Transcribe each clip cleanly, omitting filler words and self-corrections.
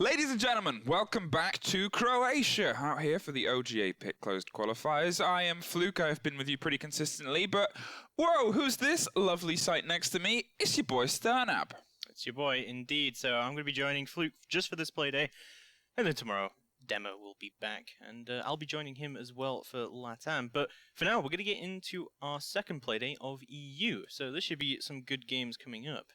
Ladies and gentlemen, welcome back to Croatia. Out here for the OGA pit closed qualifiers. I am Fluke. I've been with you pretty consistently, but whoa, who's this lovely sight next to me? It's your boy Starnap. It's your boy, indeed. So I'm going to be joining Fluke just for this playday, and then tomorrow Demo will be back, and I'll be joining him as well for LATAM. But for now, we're going to get into our second playday of EU. So this should be some good games coming up.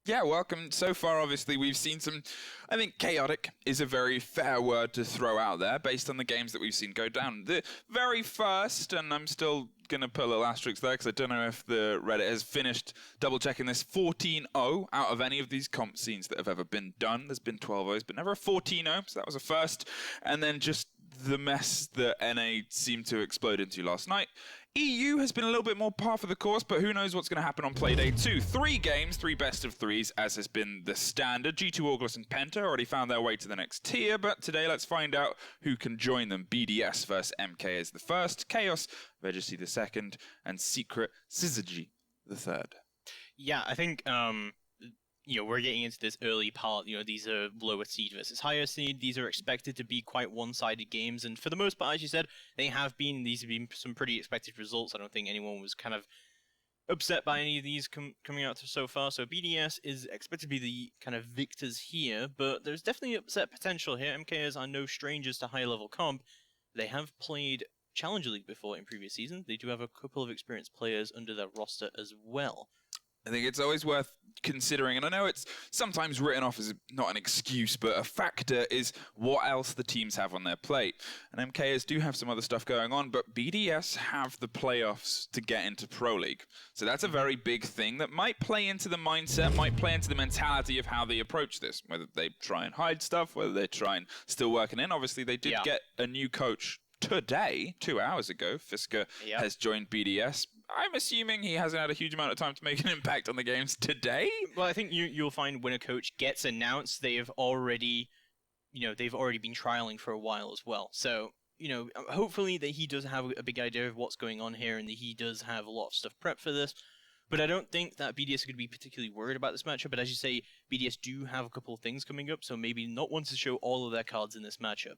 Yeah, welcome. So far, obviously, we've seen some, I think chaotic is a very fair word to throw out there based on the games that we've seen go down. The very first, and I'm still going to put a little asterisk there because I don't know if the Reddit has finished double-checking this, 14-0 out of any of these comp scenes that have ever been done. There's been 12-0s, but never a 14-0, so that was a first. And then just the mess that NA seemed to explode into last night. EU has been a little bit more par for the course, but who knows what's going to happen on Playday 2. 3 games, 3 best of 3s, as has been the standard. G2, August, and Penta already found their way to the next tier, but today let's find out who can join them. BDS versus MK is the first, Chaos, Vegasy the second, and Secret Syzygy the third. Yeah, I think we're getting into this early part. These are lower seed versus higher seed. These are expected to be quite one-sided games, and for the most part, as you said, these have been some pretty expected results. I don't think anyone was kind of upset by any of these coming out so far. So BDS is expected to be the kind of victors here, but there's definitely upset potential here. MKers are no strangers to high-level comp. They have played Challenger League before in previous seasons. They do have a couple of experienced players under their roster as well. I think it's always worth considering, and I know it's sometimes written off as not an excuse, but a factor is what else the teams have on their plate. And MKers do have some other stuff going on, but BDS have the playoffs to get into Pro League. So that's a very big thing that might play into the mindset, might play into the mentality of how they approach this, whether they try and hide stuff, whether they try and still working in. Obviously, they did get a new coach today, 2 hours ago. Fisker has joined BDS. I'm assuming he hasn't had a huge amount of time to make an impact on the games today. Well, I think you'll find when a coach gets announced, they've already been trialing for a while as well. So, hopefully that he does have a big idea of what's going on here and that he does have a lot of stuff prepped for this. But I don't think that BDS are going to be particularly worried about this matchup. But as you say, BDS do have a couple of things coming up, so maybe not want to show all of their cards in this matchup.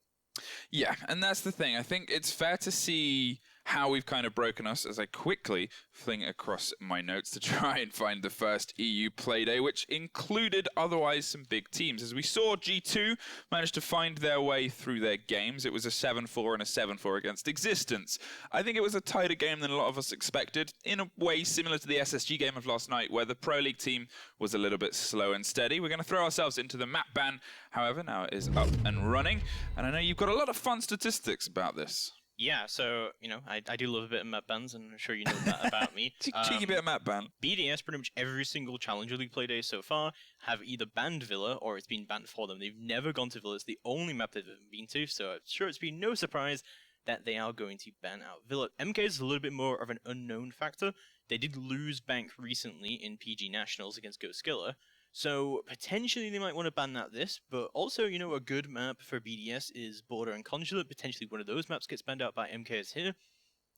Yeah, and that's the thing. I think it's fair to see how we've kind of broken us as I quickly fling across my notes to try and find the first EU Playday, which included otherwise some big teams. As we saw, G2 managed to find their way through their games. It was a 7-4 and a 7-4 against Existence. I think it was a tighter game than a lot of us expected, in a way similar to the SSG game of last night, where the Pro League team was a little bit slow and steady. We're going to throw ourselves into the map ban. However, now it is up and running, and I know you've got a lot of fun statistics about this. Yeah, so, I do love a bit of map bans, and I'm sure you know that about me. Cheeky bit of map ban. BDS, pretty much every single Challenger League playday so far, have either banned Villa, or it's been banned for them. They've never gone to Villa. It's the only map they've ever been to, so I'm sure it's been no surprise that they are going to ban out Villa. MK is a little bit more of an unknown factor. They did lose Bank recently in PG Nationals against Ghost Skiller, so potentially they might want to ban that this, but also, a good map for BDS is Border and Consulate. Potentially one of those maps gets banned out by MKs here.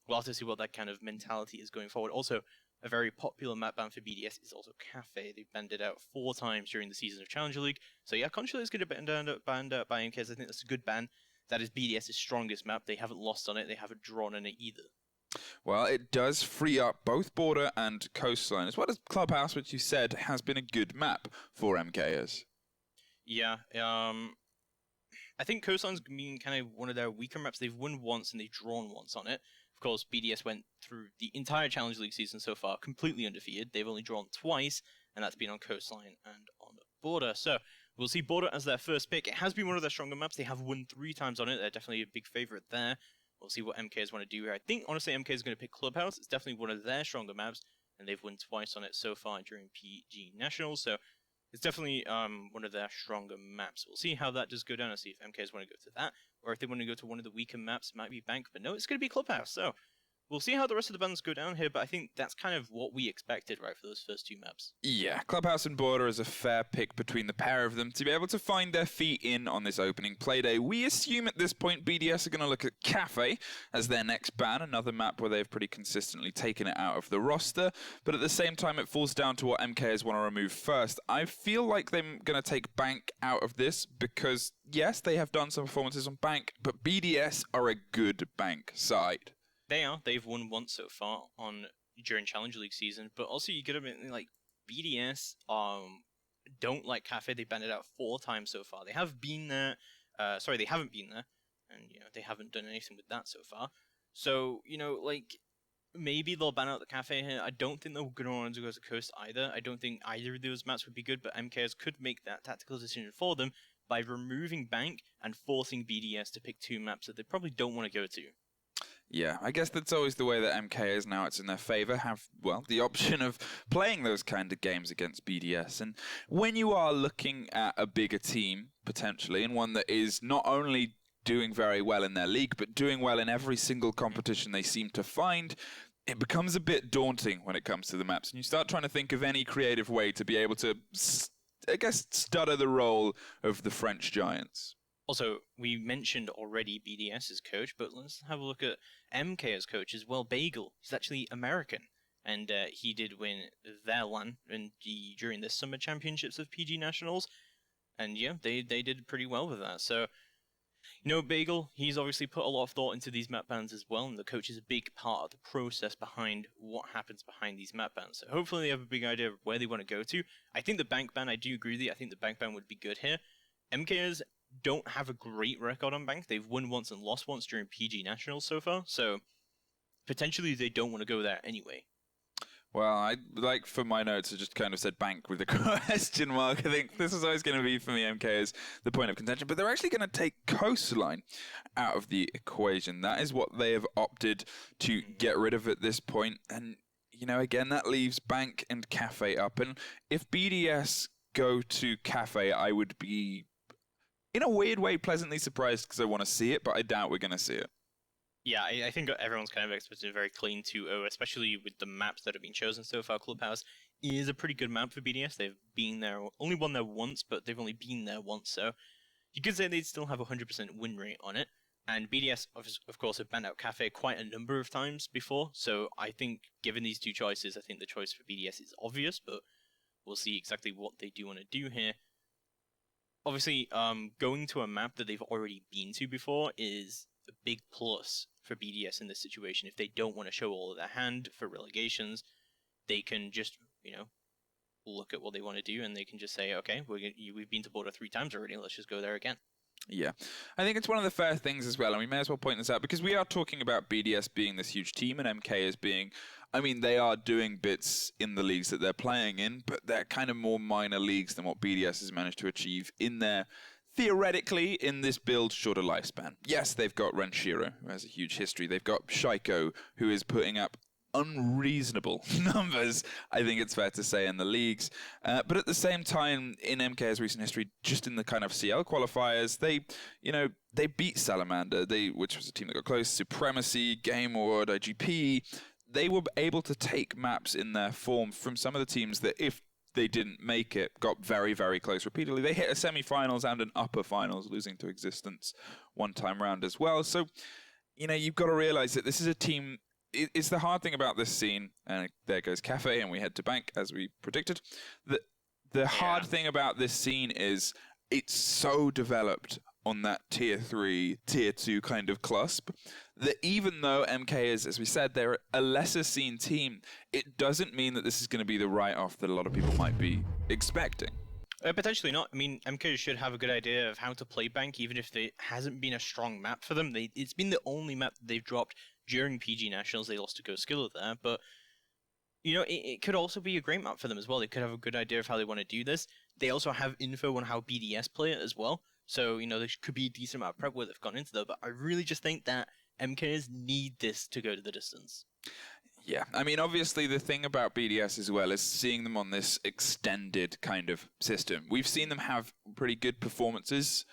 We'll have to see what that kind of mentality is going forward. Also, a very popular map ban for BDS is also Cafe. They've banned it out 4 times during the season of Challenger League. So yeah, Consulate is going to be banned out by MKs. I think that's a good ban. That is BDS's strongest map. They haven't lost on it. They haven't drawn on it either. Well, it does free up both Border and Coastline, as well as Clubhouse, which you said has been a good map for MKers. Yeah, I think Coastline's been kind of one of their weaker maps. They've won once and they've drawn once on it. Of course, BDS went through the entire Challenge League season so far completely undefeated. They've only drawn twice, and that's been on Coastline and on Border. So we'll see Border as their first pick. It has been one of their stronger maps. They have won 3 times on it. They're definitely a big favorite there. We'll see what MKs want to do here. I think, honestly, MK is going to pick Clubhouse. It's definitely one of their stronger maps, and they've won twice on it so far during PG Nationals, so it's definitely one of their stronger maps. We'll see how that does go down and see if MKs want to go to that, or if they want to go to one of the weaker maps. It might be Bank, but no, it's going to be Clubhouse, so we'll see how the rest of the bands go down here, but I think that's kind of what we expected, right, for those first 2 maps. Yeah, Clubhouse and Border is a fair pick between the pair of them to be able to find their feet in on this opening playday. We assume at this point BDS are going to look at Cafe as their next ban, another map where they've pretty consistently taken it out of the roster, but at the same time it falls down to what MKers want to remove first. I feel like they're going to take Bank out of this because, yes, they have done some performances on Bank, but BDS are a good Bank side. They are. They've won once so far during Challenge League season, but also you get a bit like BDS don't like Cafe. They banned it out 4 times so far. They have been there. They haven't been there, and they haven't done anything with that so far. So like maybe they'll ban out the Cafe here. I don't think they're going to want to go to Coast either. I don't think either of those maps would be good, but MKers could make that tactical decision for them by removing Bank and forcing BDS to pick 2 maps that they probably don't want to go to. Yeah, I guess that's always the way that MK is now. It's in their favor, have, well, the option of playing those kind of games against BDS. And when you are looking at a bigger team, potentially, and one that is not only doing very well in their league, but doing well in every single competition they seem to find, it becomes a bit daunting when it comes to the maps. And you start trying to think of any creative way to be able to, I guess, stutter the role of the French giants. Also, we mentioned already BDS's coach, but let's have a look at MK's coach as well, Bagel. He's actually American, and he did win their LAN during the Summer Championships of PG Nationals, and yeah, they did pretty well with that. So, Bagel, he's obviously put a lot of thought into these map bans as well, and the coach is a big part of the process behind what happens behind these map bans. So hopefully they have a big idea of where they want to go to. I think the Bank ban, I do agree with you, I think the Bank ban would be good here. MK's don't have a great record on Bank. They've won once and lost once during PG Nationals so far, so potentially they don't want to go there anyway. Well, I like for my notes, I just kind of said Bank with a question mark. I think this is always going to be, for me, MK is the point of contention. But they're actually going to take Coastline out of the equation. That is what they have opted to get rid of at this point. And, again, that leaves Bank and Cafe up. And if BDS go to Cafe, I would be, in a weird way, pleasantly surprised because I want to see it, but I doubt we're going to see it. Yeah, I think everyone's kind of expecting a very clean 2-0, especially with the maps that have been chosen so far. Clubhouse is a pretty good map for BDS. They've been there, only won there once, but they've only been there once, so you could say they'd still have a 100% win rate on it. And BDS, of course, have banned out Cafe quite a number of times before, so I think, given these 2 choices, I think the choice for BDS is obvious, but we'll see exactly what they do want to do here. Obviously, going to a map that they've already been to before is a big plus for BDS in this situation. If they don't want to show all of their hand for relegations, they can just, look at what they want to do and they can just say, okay, we've been to Border 3 times already, let's just go there again. Yeah, I think it's one of the fair things as well, and we may as well point this out, because we are talking about BDS being this huge team and MK as being, they are doing bits in the leagues that they're playing in, but they're kind of more minor leagues than what BDS has managed to achieve in their, theoretically, in this build, shorter lifespan. Yes, they've got Renshiro, who has a huge history. They've got Shaiko, who is putting up unreasonable numbers, I think it's fair to say, in the leagues. But at the same time, in MK's recent history, just in the kind of CL qualifiers, they beat Salamander, which was a team that got close, Supremacy, Game Award, IGP. They were able to take maps in their form from some of the teams that, if they didn't make it, got very, very close repeatedly. They hit a semi-finals and an upper finals, losing to Existence one time round as well. So, you've got to realize that this is a team. It's the hard thing about this scene, and there goes Cafe, and we head to Bank, as we predicted. The hard thing about this scene is it's so developed on that tier 3, tier 2 kind of cusp, that even though MK is, as we said, they're a lesser seen team, it doesn't mean that this is going to be the write-off that a lot of people might be expecting. Potentially not. MK should have a good idea of how to play Bank, even if it hasn't been a strong map for them. It's been the only map that they've dropped during PG Nationals. They lost to Go Skillet there, but it could also be a great map for them as well. They could have a good idea of how they want to do this. They also have info on how BDS play it as well. So, there could be a decent amount of prep work that's gone into that, but I really just think that MKs need this to go to the distance. Yeah, obviously the thing about BDS as well is seeing them on this extended kind of system. We've seen them have pretty good performances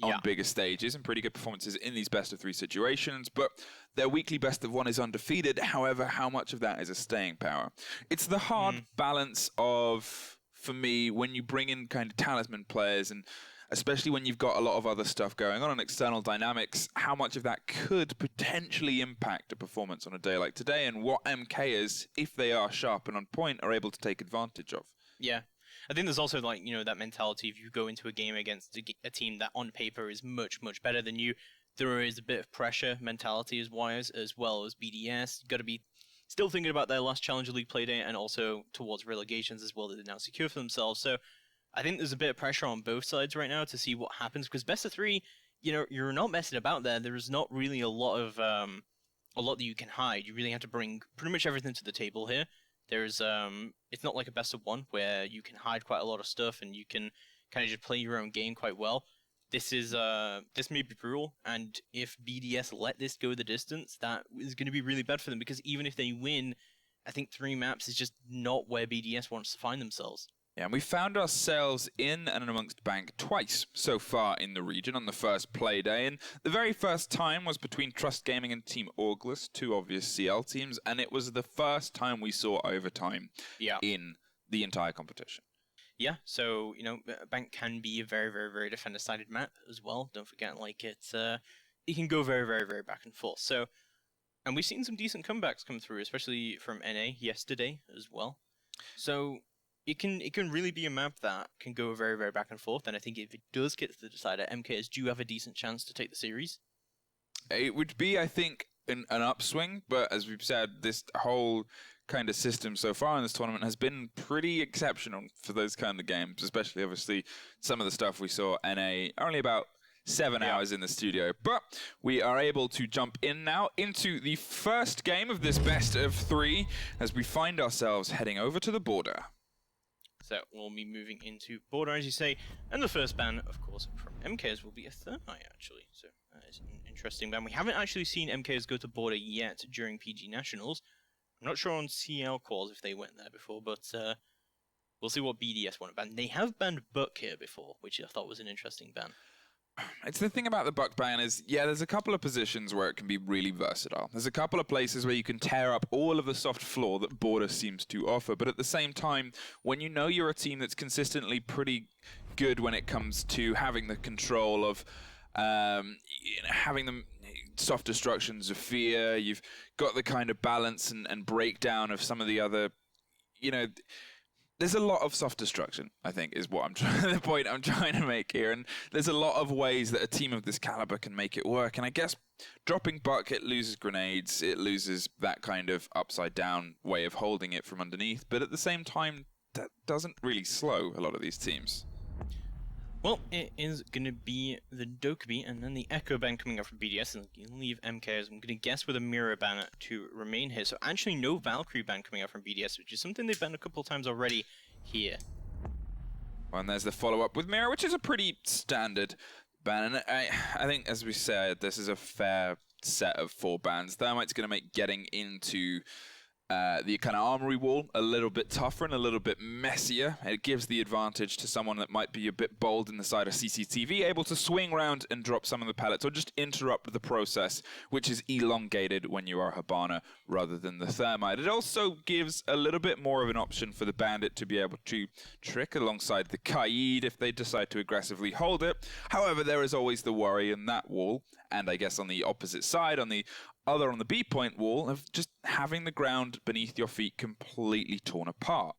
on bigger stages and pretty good performances in these best-of-3 situations, but their weekly best-of-1 is undefeated. However, how much of that is a staying power? It's the hard balance of, for me, when you bring in kind of talisman players, and especially when you've got a lot of other stuff going on external dynamics, how much of that could potentially impact a performance on a day like today, and what MKers, if they are sharp and on point, are able to take advantage of. Yeah. I think there's also, like, that mentality if you go into a game against a team that on paper is much, much better than you, there is a bit of pressure mentality-wise, as well as BDS. You've got to be still thinking about their last Challenger League playdate and also towards relegations as well that they now secure for themselves. So I think there's a bit of pressure on both sides right now to see what happens, because best of 3, you're not messing about there. There's not really a lot that you can hide. You really have to bring pretty much everything to the table here. There's it's not like a best of 1 where you can hide quite a lot of stuff and you can kind of just play your own game quite well. This may be brutal, and if BDS let this go the distance, that is going to be really bad for them, because even if they win, I think 3 maps is just not where BDS wants to find themselves. Yeah, and we found ourselves in and amongst Bank twice so far in the region on the first play day, and the very first time was between Trust Gaming and Team August, 2 obvious CL teams, and it was the first time we saw overtime in the entire competition. Yeah, so, Bank can be a very, very, very defender-sided map as well. Don't forget, like, it can go very, very, very back and forth. So, and we've seen some decent comebacks come through, especially from NA yesterday as well. So it can really be a map that can go very, very back and forth, and I think if it does get to the decider, MKs do have a decent chance to take the series. It would be, I think, an upswing, but as we've said, this whole kind of system so far in this tournament has been pretty exceptional for those kind of games, especially, obviously, some of the stuff we saw NA only about 7 hours in the studio. But we are able to jump in now into the first game of this best of 3 as we find ourselves heading over to the border. So we'll be moving into border, as you say, and the first ban, of course, from MKs will be a Thermite, actually. So that is an interesting ban. We haven't actually seen MKs go to border yet during PG Nationals. I'm not sure on CL calls if they went there before, but we'll see what BDS want to ban. They have banned Buck here before, which I thought was an interesting ban. It's the thing about the Buck ban is, there's a couple of positions where it can be really versatile. There's a couple of places where you can tear up all of the soft floor that Border seems to offer, but at the same time, when you know you're a team that's consistently pretty good when it comes to having the control of having the soft destruction, Zephyr, you've got the kind of balance and breakdown of some of the other, there's a lot of soft destruction, I think, is what the point I'm trying to make here. And there's a lot of ways that a team of this caliber can make it work. And I guess dropping Buck, it loses grenades, it loses that kind of upside down way of holding it from underneath. But at the same time, that doesn't really slow a lot of these teams. Well, it is going to be the Dokkaebi and then the Echo ban coming up from BDS, and leave MKs, I'm going to guess, with a Mirror ban to remain here. So actually no Valkyrie ban coming up from BDS, which is something they've banned a couple of times already here. Well, and there's the follow-up with Mirror, which is a pretty standard ban. And I think, as we said, this is a fair set of 4 bans. Thermite's going to make getting into the kind of armory wall a little bit tougher and a little bit messier. It gives the advantage to someone that might be a bit bold in the side of CCTV, able to swing around and drop some of the pellets or just interrupt the process, which is elongated when you are Hibana rather than the Thermite. It also gives a little bit more of an option for the Bandit to be able to trick alongside the Kaid if they decide to aggressively hold it. However, there is always the worry in that wall, and I guess on the opposite side, on the B point wall, of just having the ground beneath your feet completely torn apart.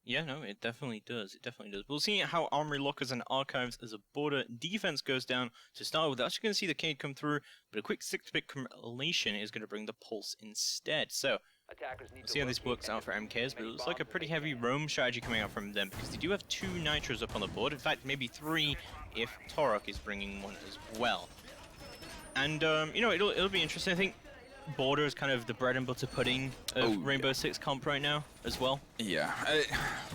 Yeah, no, it definitely does. It definitely does. We'll see how Armory Lockers and Archives as a border defense goes down to start with. We're actually going to see the Cade come through, but a quick 6-bit correlation is going to bring the Pulse instead. So, we'll see how this works out for MKs, but it looks like a pretty heavy roam strategy coming out from them, because they do have 2 Nitros up on the board. In fact, maybe 3 if Torok is bringing one as well. And, it'll be interesting. I think Border is kind of the bread and butter pudding of Rainbow Six comp right now as well. Yeah,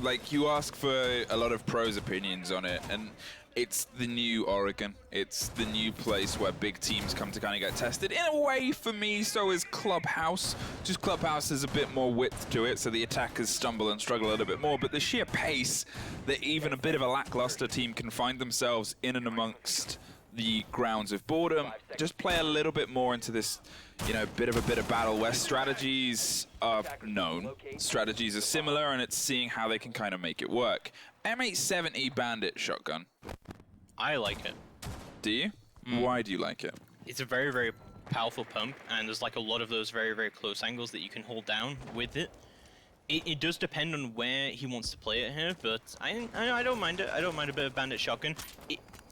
like you ask for a lot of pros opinions on it, and It's the new Oregon. It's the new place where big teams come to kind of get tested. In a way, for me, so is Clubhouse. Just Clubhouse has a bit more width to it, so the attackers stumble and struggle a little bit more. But the sheer pace that even a bit of a lackluster team can find themselves in and amongst the grounds of boredom, just play a little bit more into this, you know, bit of battle where strategies are known, strategies are similar, and it's seeing how they can kind of make it work. M870 Bandit shotgun. I like it. Do you? Why do you like it? It's a very, very powerful pump, and there's like a lot of those very, very close angles that you can hold down with it. It does depend on where he wants to play it here, but I don't mind it. I don't mind a bit of Bandit shotgun.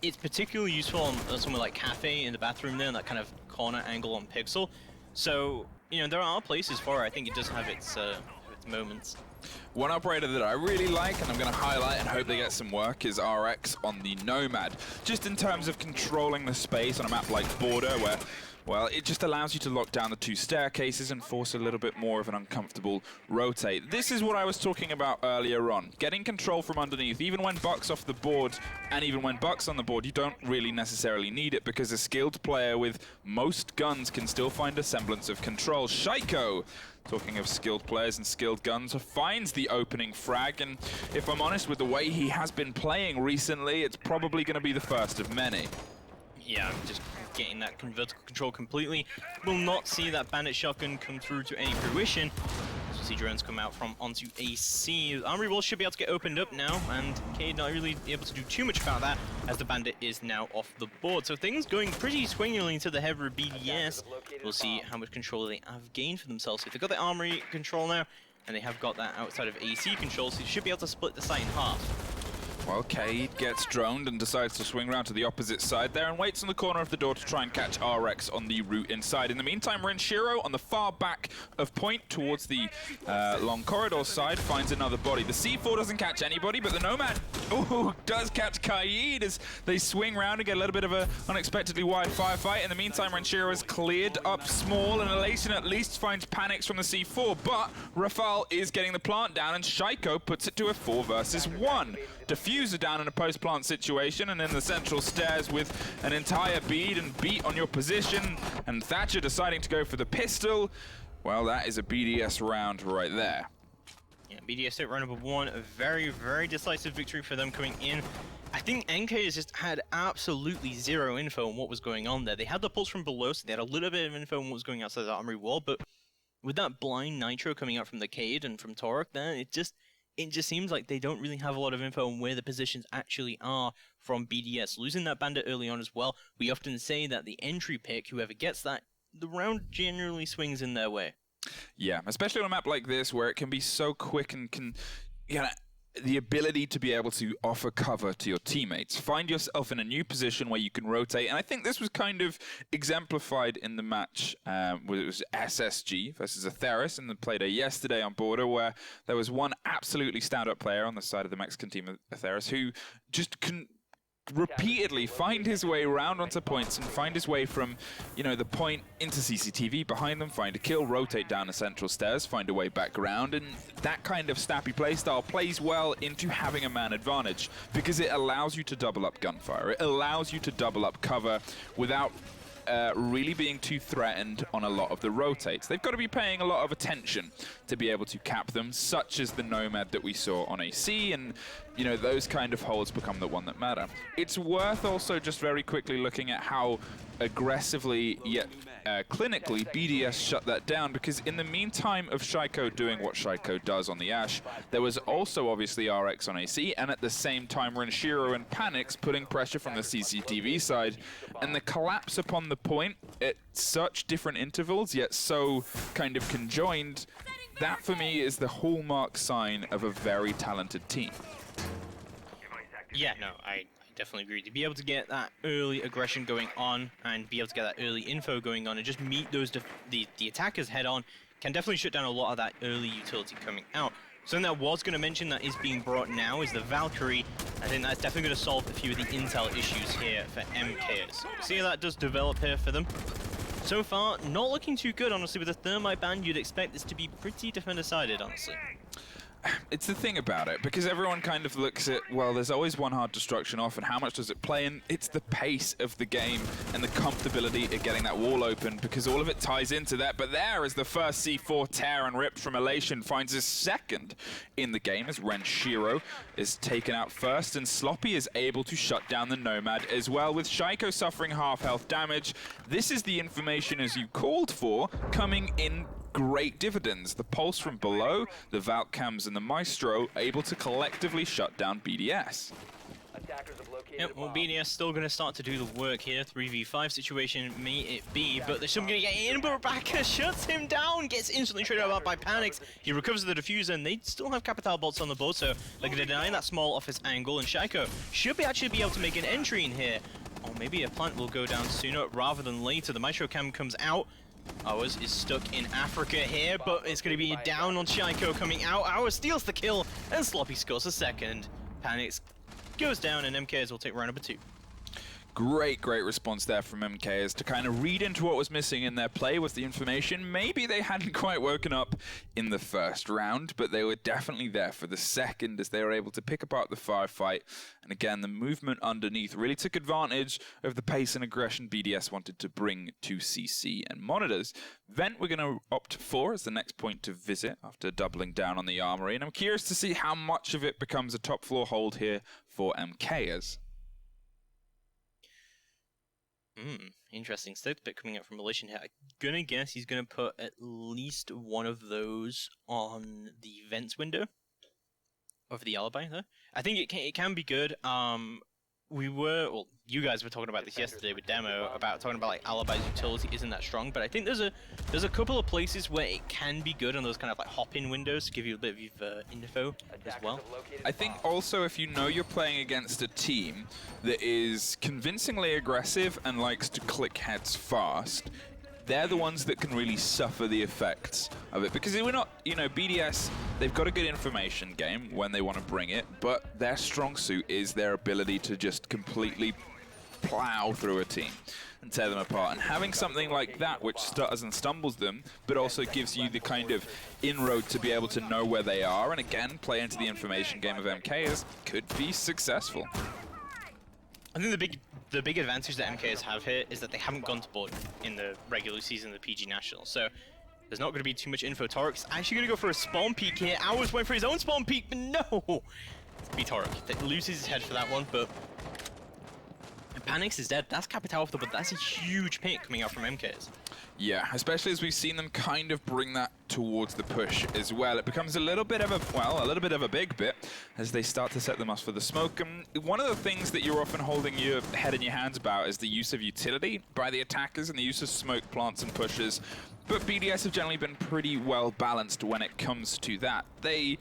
It's particularly useful on somewhere like Cafe in the bathroom there, and that kind of corner angle on Pixel. So, you know, there are places for it. I think it does have its moments. One operator that I really like, and I'm going to highlight and hope they get some work, is RX on the Nomad. Just in terms of controlling the space on a map like Border, where, well, it just allows you to lock down the two staircases and force a little bit more of an uncomfortable rotate. This is what I was talking about earlier on. Getting control from underneath. Even when Buck's off the board, and even when Buck's on the board, you don't really necessarily need it, because a skilled player with most guns can still find a semblance of control. Shaiko, talking of skilled players and skilled guns, finds the opening frag, and if I'm honest with the way he has been playing recently, it's probably going to be the first of many. Yeah, just getting that vertical control completely. Will not see that Bandit shotgun come through to any fruition. So see drones come out from onto AC. Armory wall should be able to get opened up now, and Cade not really able to do too much about that, as the Bandit is now off the board. So things going pretty swingingly into the Hever BDS. We'll see how much control they have gained for themselves. So they've got the armory control now, and they have got that outside of AC control, so they should be able to split the site in half. Well, Cade gets droned and decides to swing around to the opposite side there and waits in the corner of the door to try and catch RX on the route inside. In the meantime, Renshiro on the far back of point towards the long corridor side finds another body. The C4 doesn't catch anybody, but the Nomad does catch Kaid as they swing around and get a little bit of an unexpectedly wide firefight. In the meantime, Renshiro is cleared up small, and Elation at least finds panics from the C4, but Rafal is getting the plant down, and Shaiko puts it to a 4 versus 1. Diffuser down in a post-plant situation, and in the central stairs with an entire bead and beat on your position, and Thatcher deciding to go for the pistol. Well, that is a BDS round right there. Yeah, BDS hit round number 1, a very, very decisive victory for them coming in. I think NK has just had absolutely zero info on what was going on there. They had the pulse from below, so they had a little bit of info on what was going outside the armory wall, but with that blind nitro coming out from the Cade and from Torok there, it just seems like they don't really have a lot of info on where the positions actually are from BDS. Losing that Bandit early on as well, we often say that the entry pick, whoever gets that, the round generally swings in their way. Yeah, especially on a map like this where it can be so quick and can, you know, the ability to be able to offer cover to your teammates. Find yourself in a new position where you can rotate, and I think this was kind of exemplified in the match where it was SSG versus Atheris in the play day yesterday on Border, where there was one absolutely stand-up player on the side of the Mexican team of Atheris who just couldn't repeatedly find his way around onto points and find his way from, you know, the point into CCTV behind them, find a kill, rotate down the central stairs, find a way back around, and that kind of snappy playstyle plays well into having a man advantage because it allows you to double up gunfire. It allows you to double up cover without really being too threatened on a lot of the rotates. They've got to be paying a lot of attention to be able to cap them, such as the Nomad that we saw on AC, and you know, those kind of holds become the one that matter. It's worth also just very quickly looking at how aggressively yet clinically BDS shut that down, because in the meantime of Shaiko doing what Shaiko does on the Ash, there was also obviously RX on AC, and at the same time Renshiro and Panics putting pressure from the CCTV side, and the collapse upon the point at such different intervals yet so kind of conjoined, that for me is the hallmark sign of a very talented team. Yeah, no, I definitely agree. To be able to get that early aggression going on and be able to get that early info going on and just meet those the attackers head on can definitely shut down a lot of that early utility coming out. Something that I was going to mention that is being brought now is the Valkyrie. I think that's definitely going to solve a few of the intel issues here for MKs. See how that does develop here for them. So far, not looking too good, honestly. With the Thermite ban, you'd expect this to be pretty defender-sided, honestly. It's the thing about it, because everyone kind of looks at, well, there's always one hard destruction off, and how much does it play in? It's the pace of the game and the comfortability of getting that wall open, because all of it ties into that. But there is the first C4 tear and ripped from Elation, finds his second in the game as Renshiro is taken out first, and Sloppy is able to shut down the Nomad as well, with Shaiko suffering half health damage. This is the information, as you called for, coming in great dividends. The pulse from below, the Valkams and the Maestro able to collectively shut down BDS. Yep, well, BDS still going to start to do the work here. 3v5 situation may it be, but they're still going to get in, but Rebecca shuts him down, gets instantly traded out by Panics. He recovers the diffuser, and they still have Capital bolts on the board, so they're going to deny that small office angle, and Shaiko should actually be able to make an entry in here. Or maybe a plant will go down sooner rather than later. The Maestro Cam comes out. Ours is stuck in Africa here, but it's going to be down on Shaiko coming out. Ours steals the kill, and Sloppy scores a second. Panics goes down, and MKs will take round number 2. Great response there from MKs to kind of read into what was missing in their play with the information. Maybe they hadn't quite woken up in the first round, but they were definitely there for the second as they were able to pick apart the firefight. And again, the movement underneath really took advantage of the pace and aggression BDS wanted to bring to CC and monitors. Vent we're going to opt for as the next point to visit after doubling down on the armory, and I'm curious to see how much of it becomes a top floor hold here for MKs. Interesting state bit coming up from Elation here. I'm gonna guess he's gonna put at least one of those on the vents window of the alibi though. I think it can be good. You guys were talking about this yesterday with Demo about talking about like Alibi's utility isn't that strong, but I think there's a couple of places where it can be good on those kind of like hop-in windows to give you a bit of info as well. I think also if you know you're playing against a team that is convincingly aggressive and likes to click heads fast, they're the ones that can really suffer the effects of it. Because we're not, BDS, they've got a good information game when they want to bring it, but their strong suit is their ability to just completely plow through a team and tear them apart. And having something like that which stutters and stumbles them, but also gives you the kind of inroad to be able to know where they are, and again, play into the information game of MKs, could be successful. I think the big advantage that MKs have here is that they haven't gone to board in the regular season of the PG Nationals. So there's not going to be too much info. Torik's actually going to go for a spawn peek here. Ours went for his own spawn peek, but no! It's be Torik. That loses his head for that one, but Panics is dead. That's Capital off the board. That's a huge pick coming out from MKs. Yeah, especially as we've seen them kind of bring that towards the push as well. It becomes a little bit of a big bit as they start to set them up for the smoke. And one of the things that you're often holding your head in your hands about is the use of utility by the attackers and the use of smoke plants and pushes. But BDS have generally been pretty well balanced when it comes to that. They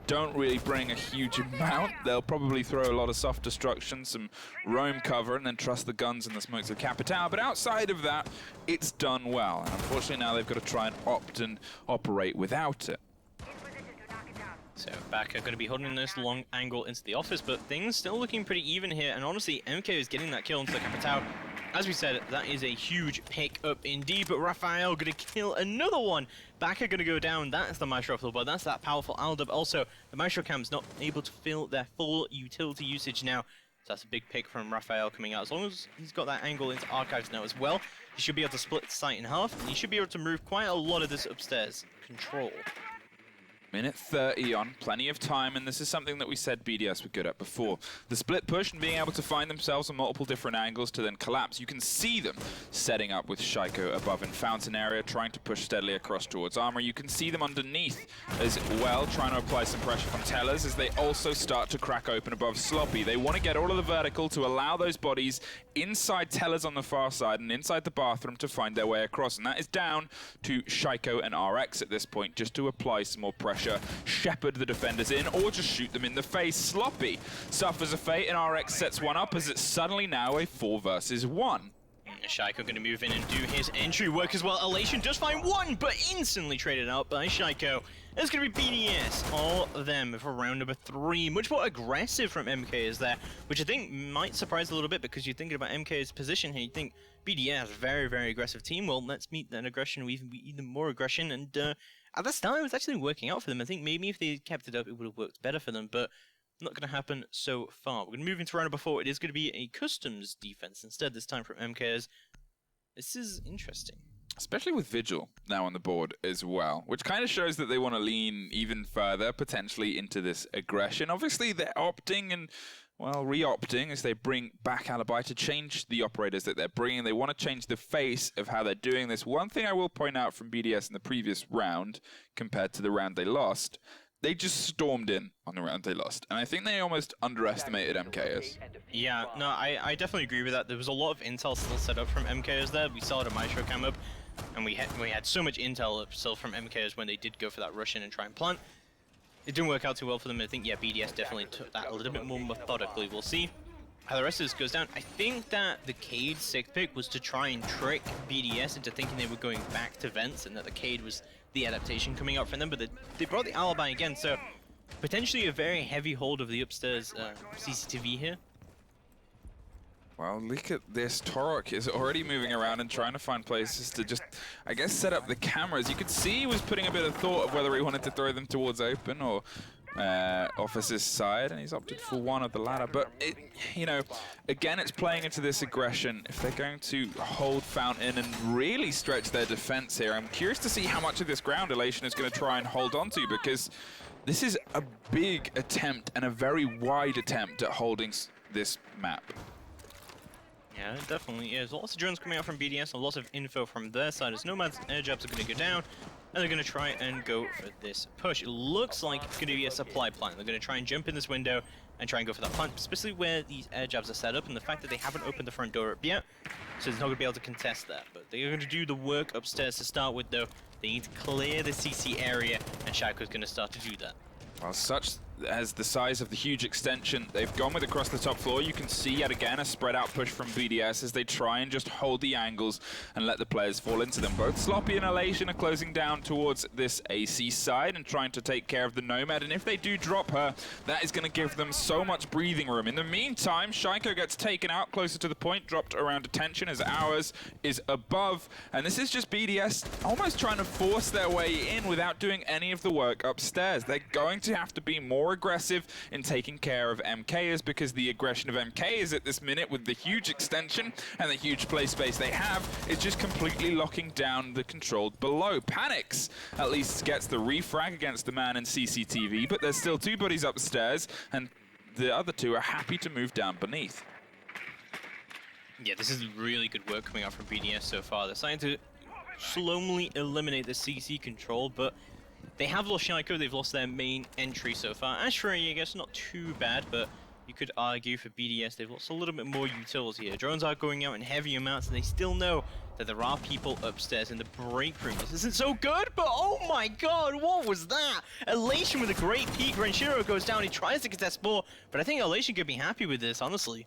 don't really bring a huge amount. They'll probably throw a lot of soft destruction, some roam cover, and then trust the guns and the smokes of Capital. But outside of that, it's done well. And unfortunately now they've got to try and opt and operate without it. So back are going to be holding this long angle into the office, but things still looking pretty even here. And honestly, MK is getting that kill into the Capital. As we said, that is a huge pick up indeed, but Raphael going to kill another one. Back are going to go down. That's the Maestro off the board. That's that powerful Aldab. Also, the Maestro Cam's not able to fill their full utility usage now. So that's a big pick from Raphael coming out. As long as he's got that angle into Archives now as well, he should be able to split the site in half, and he should be able to move quite a lot of this upstairs control. Minute 30 on, plenty of time, and this is something that we said BDS were good at before. The split push and being able to find themselves on multiple different angles to then collapse. You can see them setting up with Shaiko above in fountain area, trying to push steadily across towards armor. You can see them underneath as well, trying to apply some pressure from Tellers as they also start to crack open above Sloppy. They want to get all of the vertical to allow those bodies inside Tellers on the far side and inside the bathroom to find their way across. And that is down to Shaiko and RX at this point, just to apply some more pressure, shepherd the defenders in, or just shoot them in the face. Sloppy suffers a fate, and RX sets one up as it's suddenly now a 4 versus 1. Shaiko going to move in and do his entry work as well. Elation does find one, but instantly traded out by Shaiko. It's going to be BDS, all of them for round number 3. Much more aggressive from MK is there, which I think might surprise a little bit because you're thinking about MK's position here. You think BDS, very, very aggressive team. Well, let's meet that aggression with even more aggression. And at the start, it was actually working out for them. I think maybe if they kept it up, it would have worked better for them, but not going to happen so far. We're going to move into round number 4. It is going to be a customs defense instead, this time from MKers. This is interesting. Especially with Vigil now on the board as well, which kind of shows that they want to lean even further, potentially, into this aggression. Obviously, they're opting and, well, re-opting as they bring back Alibi to change the operators that they're bringing. They want to change the face of how they're doing this. One thing I will point out from BDS in the previous round, compared to the round they lost, they just stormed in on the round they lost. And I think they almost underestimated MKers. Yeah, no, I definitely agree with that. There was a lot of intel still set up from MKers there. We saw the Maestro cam up, and we had so much intel up still from MKers when they did go for that rush in and try and plant. It didn't work out too well for them. I think, yeah, BDS definitely took that a little bit more methodically. We'll see how the rest of this goes down. I think that the Cade 6th pick was to try and trick BDS into thinking they were going back to vents and that the Cade was the adaptation coming out from them, but they brought the Alibi again, so potentially a very heavy hold of the upstairs CCTV here. Well, look at this. Torok is already moving around and trying to find places to just, I guess, set up the cameras. You could see he was putting a bit of thought of whether he wanted to throw them towards open or officer's side, and he's opted for one of the latter. But, you know, again, it's playing into this aggression. If they're going to hold Fountain and really stretch their defense here, I'm curious to see how much of this ground Elation is going to try and hold on to, because this is a big attempt and a very wide attempt at holding this map. Yeah, it definitely is. Lots of drones coming out from BDS and lots of info from their side as Nomad's air jabs are going to go down, and they're going to try and go for this push. It looks like it's going to be a supply plant. They're going to try and jump in this window and try and go for that plant, especially where these air jabs are set up and the fact that they haven't opened the front door up yet, so they're not going to be able to contest that. But they're going to do the work upstairs to start with, though. They need to clear the CC area, and Shaco's going to start to do that. Well, such as the size of the huge extension they've gone with across the top floor, you can see yet again a spread out push from BDS as they try and just hold the angles and let the players fall into them. Both Sloppy and Elation are closing down towards this AC side and trying to take care of the Nomad, and if they do drop her, that is going to give them so much breathing room. In the meantime, Shaiko gets taken out closer to the point, dropped around attention as ours is above, and this is just BDS almost trying to force their way in without doing any of the work upstairs. They're going to have to be more aggressive in taking care of MKers, because the aggression of MKers at this minute, with the huge extension and the huge play space they have, is just completely locking down the controlled below. Panics at least gets the refrag against the man in CCTV, but there's still two buddies upstairs, and the other two are happy to move down beneath. Yeah, this is really good work coming out from BDS so far. They're starting to slowly eliminate the CC control, but they have lost Shaiko, they've lost their main entry so far. Ashray, I guess, not too bad, but you could argue for BDS they've lost a little bit more utility here. Drones are going out in heavy amounts, and they still know that there are people upstairs in the break room. This isn't so good, but oh my god, what was that? Elation with a great peek. Renshiro goes down, he tries to contest more, but I think Elation could be happy with this, honestly.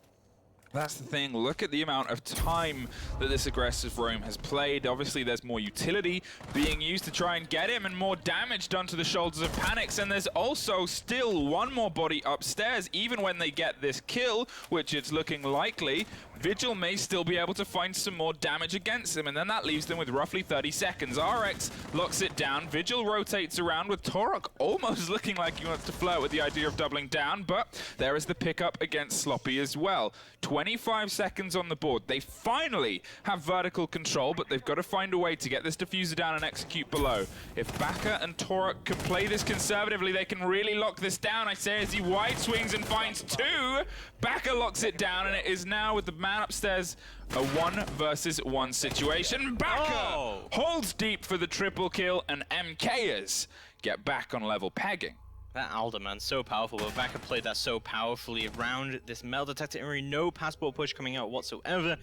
That's the thing. Look at the amount of time that this aggressive roam has played. Obviously, there's more utility being used to try and get him and more damage done to the shoulders of Panics. And there's also still one more body upstairs, even when they get this kill, which it's looking likely. Vigil may still be able to find some more damage against him, and then that leaves them with roughly 30 seconds. RX locks it down. Vigil rotates around with Torok almost looking like he wants to flirt with the idea of doubling down, but there is the pickup against Sloppy as well. 25 seconds on the board. They finally have vertical control, but they've got to find a way to get this diffuser down and execute below. If Baka and Torok can play this conservatively, they can really lock this down. I say as he wide swings and finds two. Baka locks it down, and it is now with the man upstairs a 1 versus 1 situation. Baka holds deep for the triple kill, and MKers get back on level pegging. That Alder, man, so powerful, but Baka played that so powerfully around this metal detector area. No passport push coming out whatsoever,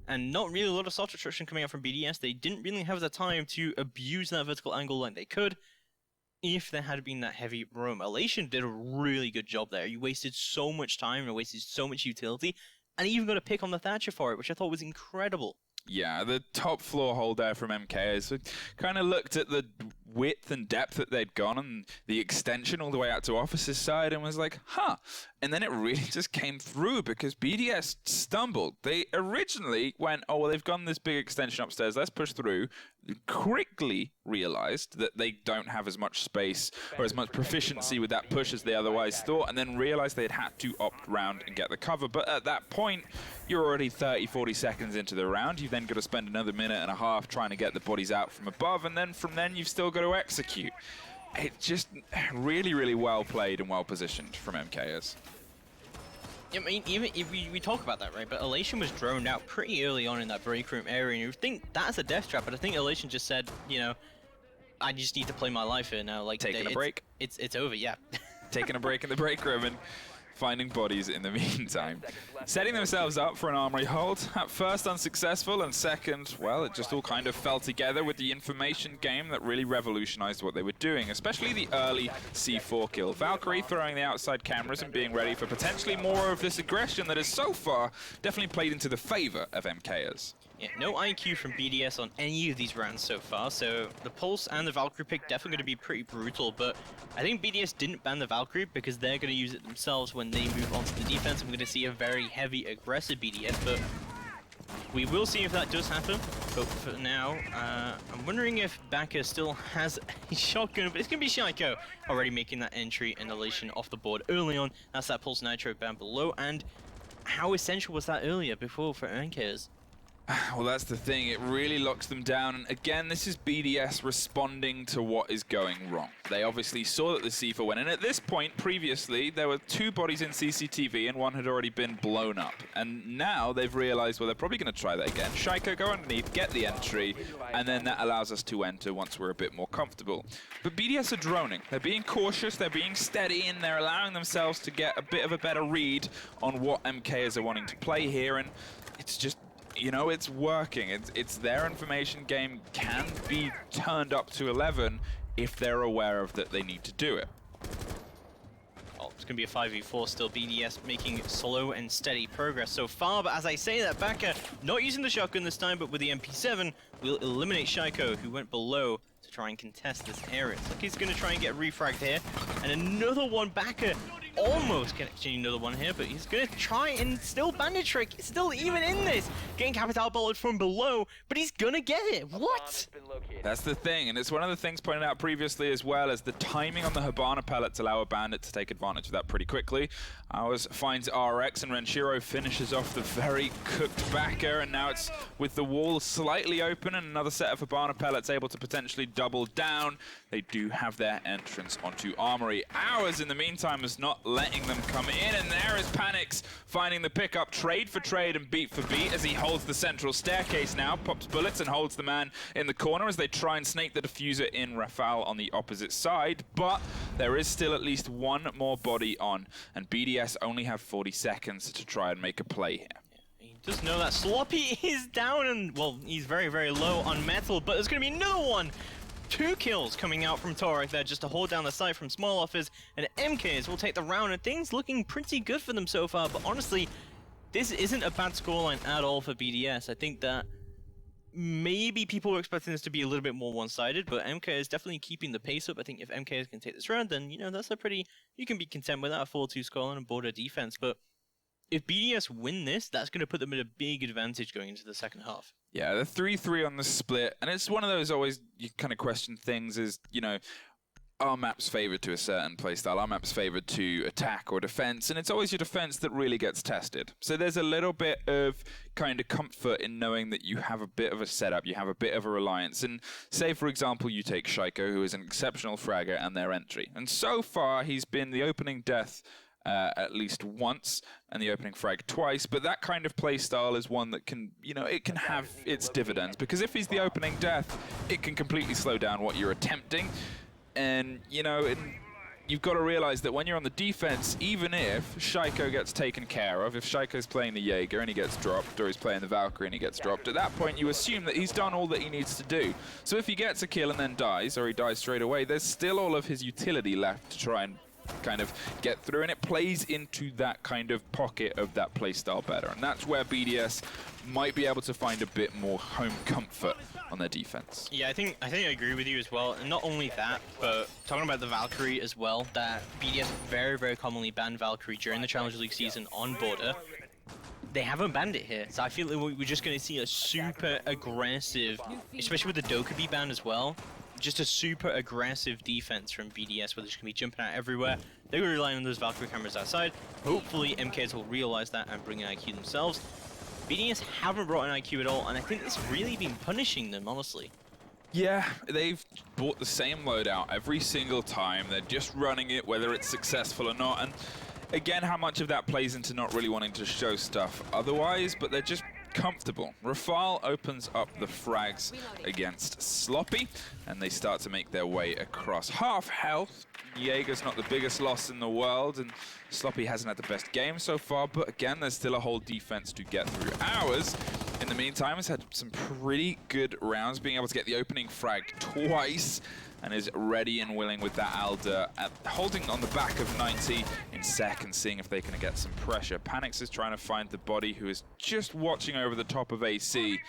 and not really a lot of soft destruction coming out from BDS. They didn't really have the time to abuse that vertical angle like they could if there had been that heavy roam. Elation did a really good job there. You wasted so much time and wasted so much utility, and he even got a pick on the Thatcher for it, which I thought was incredible. Yeah, the top floor hold there from MKers kind of looked at the width and depth that they'd gone and the extension all the way out to officer's side and was like, huh. And then it really just came through because BDS stumbled. They originally went, oh, well, they've gone this big extension upstairs. Let's push through. quickly realized that they don't have as much space or as much proficiency with that push as they otherwise thought, and then realized they'd had to opt round and get the cover. But at that point, you're already 30-40 seconds into the round. You've then got to spend another minute and a half trying to get the bodies out from above, and then from then you've still got to execute. It's just really, really well played and well positioned from MKers. I mean, even if we talk about that, right? But Elation was droned out pretty early on in that break room area, and you think that's a death trap, but I think Elation just said, you know, I just need to play my life here now. Like, taking a break. It's over, yeah. Taking a break in the break room and finding bodies in the meantime. Setting themselves up for an armory hold. At first unsuccessful, and second, well, it just all kind of fell together with the information game that really revolutionized what they were doing, especially the early C4 kill. Valkyrie throwing the outside cameras and being ready for potentially more of this aggression that has so far definitely played into the favor of MKers. Yeah, no IQ from BDS on any of these rounds so far, so the Pulse and the Valkyrie pick definitely going to be pretty brutal, but I think BDS didn't ban the Valkyrie because they're going to use it themselves when they move on to the defense. I'm going to see a very heavy, aggressive BDS, but we will see if that does happen. But for now, I'm wondering if Baka still has a shotgun, but it's going to be Shaiko already making that entry and Elation off the board early on. That's that Pulse Nitro ban below, and how essential was that earlier before for MKers? Well, that's the thing. It really locks them down. And again, this is BDS responding to what is going wrong. They obviously saw that the C4 went in. At this point, previously, there were 2 bodies in CCTV and 1 had already been blown up. And now they've realized, well, they're probably going to try that again. Shaiko, go underneath, get the entry, and then that allows us to enter once we're a bit more comfortable. But BDS are droning. They're being cautious, they're being steady, and they're allowing themselves to get a bit of a better read on what MKers are wanting to play here. And it's just, you know, it's working. It's their information game can be turned up to 11 if they're aware of that they need to do it. Oh, it's going to be a 5v4 still. BDS making slow and steady progress so far, but as I say that, Baka not using the shotgun this time, but with the MP7 will eliminate Shaiko, who went below to try and contest this area. It's like he's going to try and get refragged here, and another one. Baka almost catching another one here, but he's going to try and still Bandit Trick. It's still even in this. Getting Capital Bullet from below, but he's going to get it. What? That's the thing, and it's one of the things pointed out previously as well, as the timing on the Hibana pellets allow a Bandit to take advantage of that pretty quickly. Ours finds RX, and Renshiro finishes off the very cooked backer, and now it's with the wall slightly open and another set of Hibana pellets able to potentially double down. They do have their entrance onto Armory. Ours, in the meantime, is not letting them come in, and there is Panix finding the pickup, trade for trade and beat for beat, as he holds the central staircase now, pops bullets and holds the man in the corner as they try and snake the diffuser in Rafale on the opposite side. But there is still at least one more body on, and BDS only have 40 seconds to try and make a play here. Just know that Sloppy is down, and well, he's very, very low on metal, but there's going to be another one. 2 kills coming out from Torek there just to hold down the site from Small Offers, and MKs will take the round, and things looking pretty good for them so far. But honestly, this isn't a bad scoreline at all for BDS. I think that maybe people were expecting this to be a little bit more one-sided, but MK is definitely keeping the pace up. I think if MKs can take this round, then, you know, that's a pretty, you can be content with that, a 4-2 scoreline and border defense. But if BDS win this, that's going to put them at a big advantage going into the second half. Yeah, the 3-3 on the split, and it's one of those always you kind of question things is, you know, our map's favored to a certain playstyle, our map's favored to attack or defense, and it's always your defense that really gets tested. So there's a little bit of kind of comfort in knowing that you have a bit of a setup, you have a bit of a reliance. And say, for example, you take Shaiko, who is an exceptional fragger, and their entry. And so far, he's been the opening death at least once, and the opening frag twice, but that kind of play style is one that can, you know, it can have its dividends, because if he's the opening death, it can completely slow down what you're attempting. And, you know, you've got to realize that when you're on the defense, even if Shaiko gets taken care of, if Shaiko's playing the Jaeger and he gets dropped, or he's playing the Valkyrie and he gets dropped, at that point you assume that he's done all that he needs to do. So if he gets a kill and then dies, or he dies straight away, there's still all of his utility left to try and kind of get through, and it plays into that kind of pocket of that playstyle better, and that's where BDS might be able to find a bit more home comfort on their defense. Yeah, I think I agree with you as well, and not only that, but talking about the Valkyrie as well, that BDS very, very commonly ban Valkyrie during the Challenger League season on border. they haven't banned it here, so I feel like we're just going to see a super aggressive, especially with the Dokkaebi ban as well, just a super aggressive defense from BDS where they're just going to be jumping out everywhere. They're going to rely on those Valkyrie cameras outside. Hopefully MKs will realize that and bring an IQ themselves. BDS haven't brought an IQ at all, and I think it's really been punishing them, honestly. Yeah, they've bought the same loadout every single time. They're just running it, whether it's successful or not. And again, how much of that plays into not really wanting to show stuff otherwise, but they're just comfortable. Rafale opens up the frags against Sloppy, and they start to make their way across. Half health. Jaeger's not the biggest loss in the world, and Sloppy hasn't had the best game so far, but again, there's still a whole defense to get through. Ours, in the meantime, has had some pretty good rounds, being able to get the opening frag twice, and is ready and willing with that Alder, holding on the back of 90 in second, seeing if they can get some pressure. Panics is trying to find the body, who is just watching over the top of AC,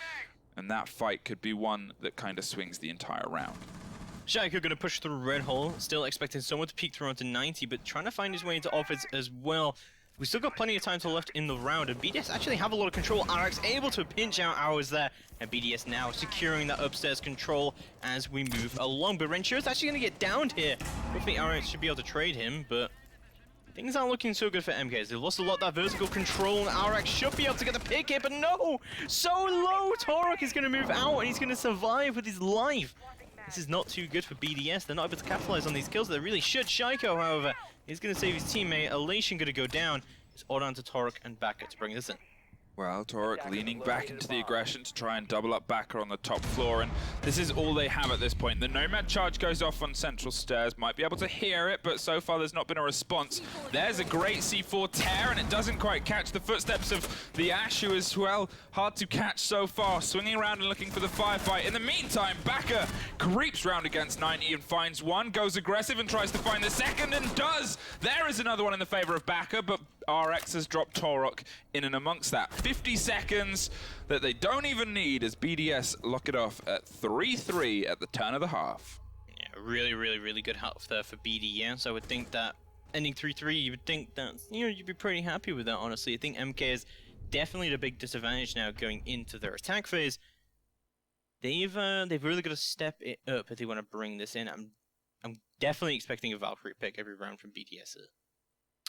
and that fight could be one that kind of swings the entire round. Shaiko going to push through Red Hole, still expecting someone to peek through onto 90, but trying to find his way into offense as well. We've still got plenty of time to left in the round, and BDS actually have a lot of control. RX able to pinch out Ours there, and BDS now securing that upstairs control as we move along. But Renshiro's actually going to get downed here. Hopefully RX should be able to trade him, but things aren't looking so good for MKs. They've lost a lot of that vertical control, and RX should be able to get the pick here, but no! So low! Torok is going to move out, and he's going to survive with his life. This is not too good for BDS. They're not able to capitalize on these kills. They really should. Shaiko, however, is going to save his teammate. Elation going to go down. It's all down to Torok and Baka to bring this in. Well, Torok leaning back into the aggression to try and double up Baka on the top floor, and this is all they have at this point. The Nomad charge goes off on central stairs, might be able to hear it, but so far there's not been a response. There's a great C4 tear, and it doesn't quite catch the footsteps of the Ash, who is, well, hard to catch so far, swinging around and looking for the firefight. In the meantime, Baka creeps round against 90 and finds one, goes aggressive and tries to find the second, and does! There is another one in the favor of Baka, but RX has dropped Torok in and amongst that. 50 seconds that they don't even need as BDS lock it off at 3-3 at the turn of the half. Yeah, really good half there for BDS. I would think that ending 3-3, you would think that, you'd be pretty happy with that, honestly. I think MK is definitely at a big disadvantage now going into their attack phase. They've really got to step it up if they want to bring this in. I'm definitely expecting a Valkyrie pick every round from BDS.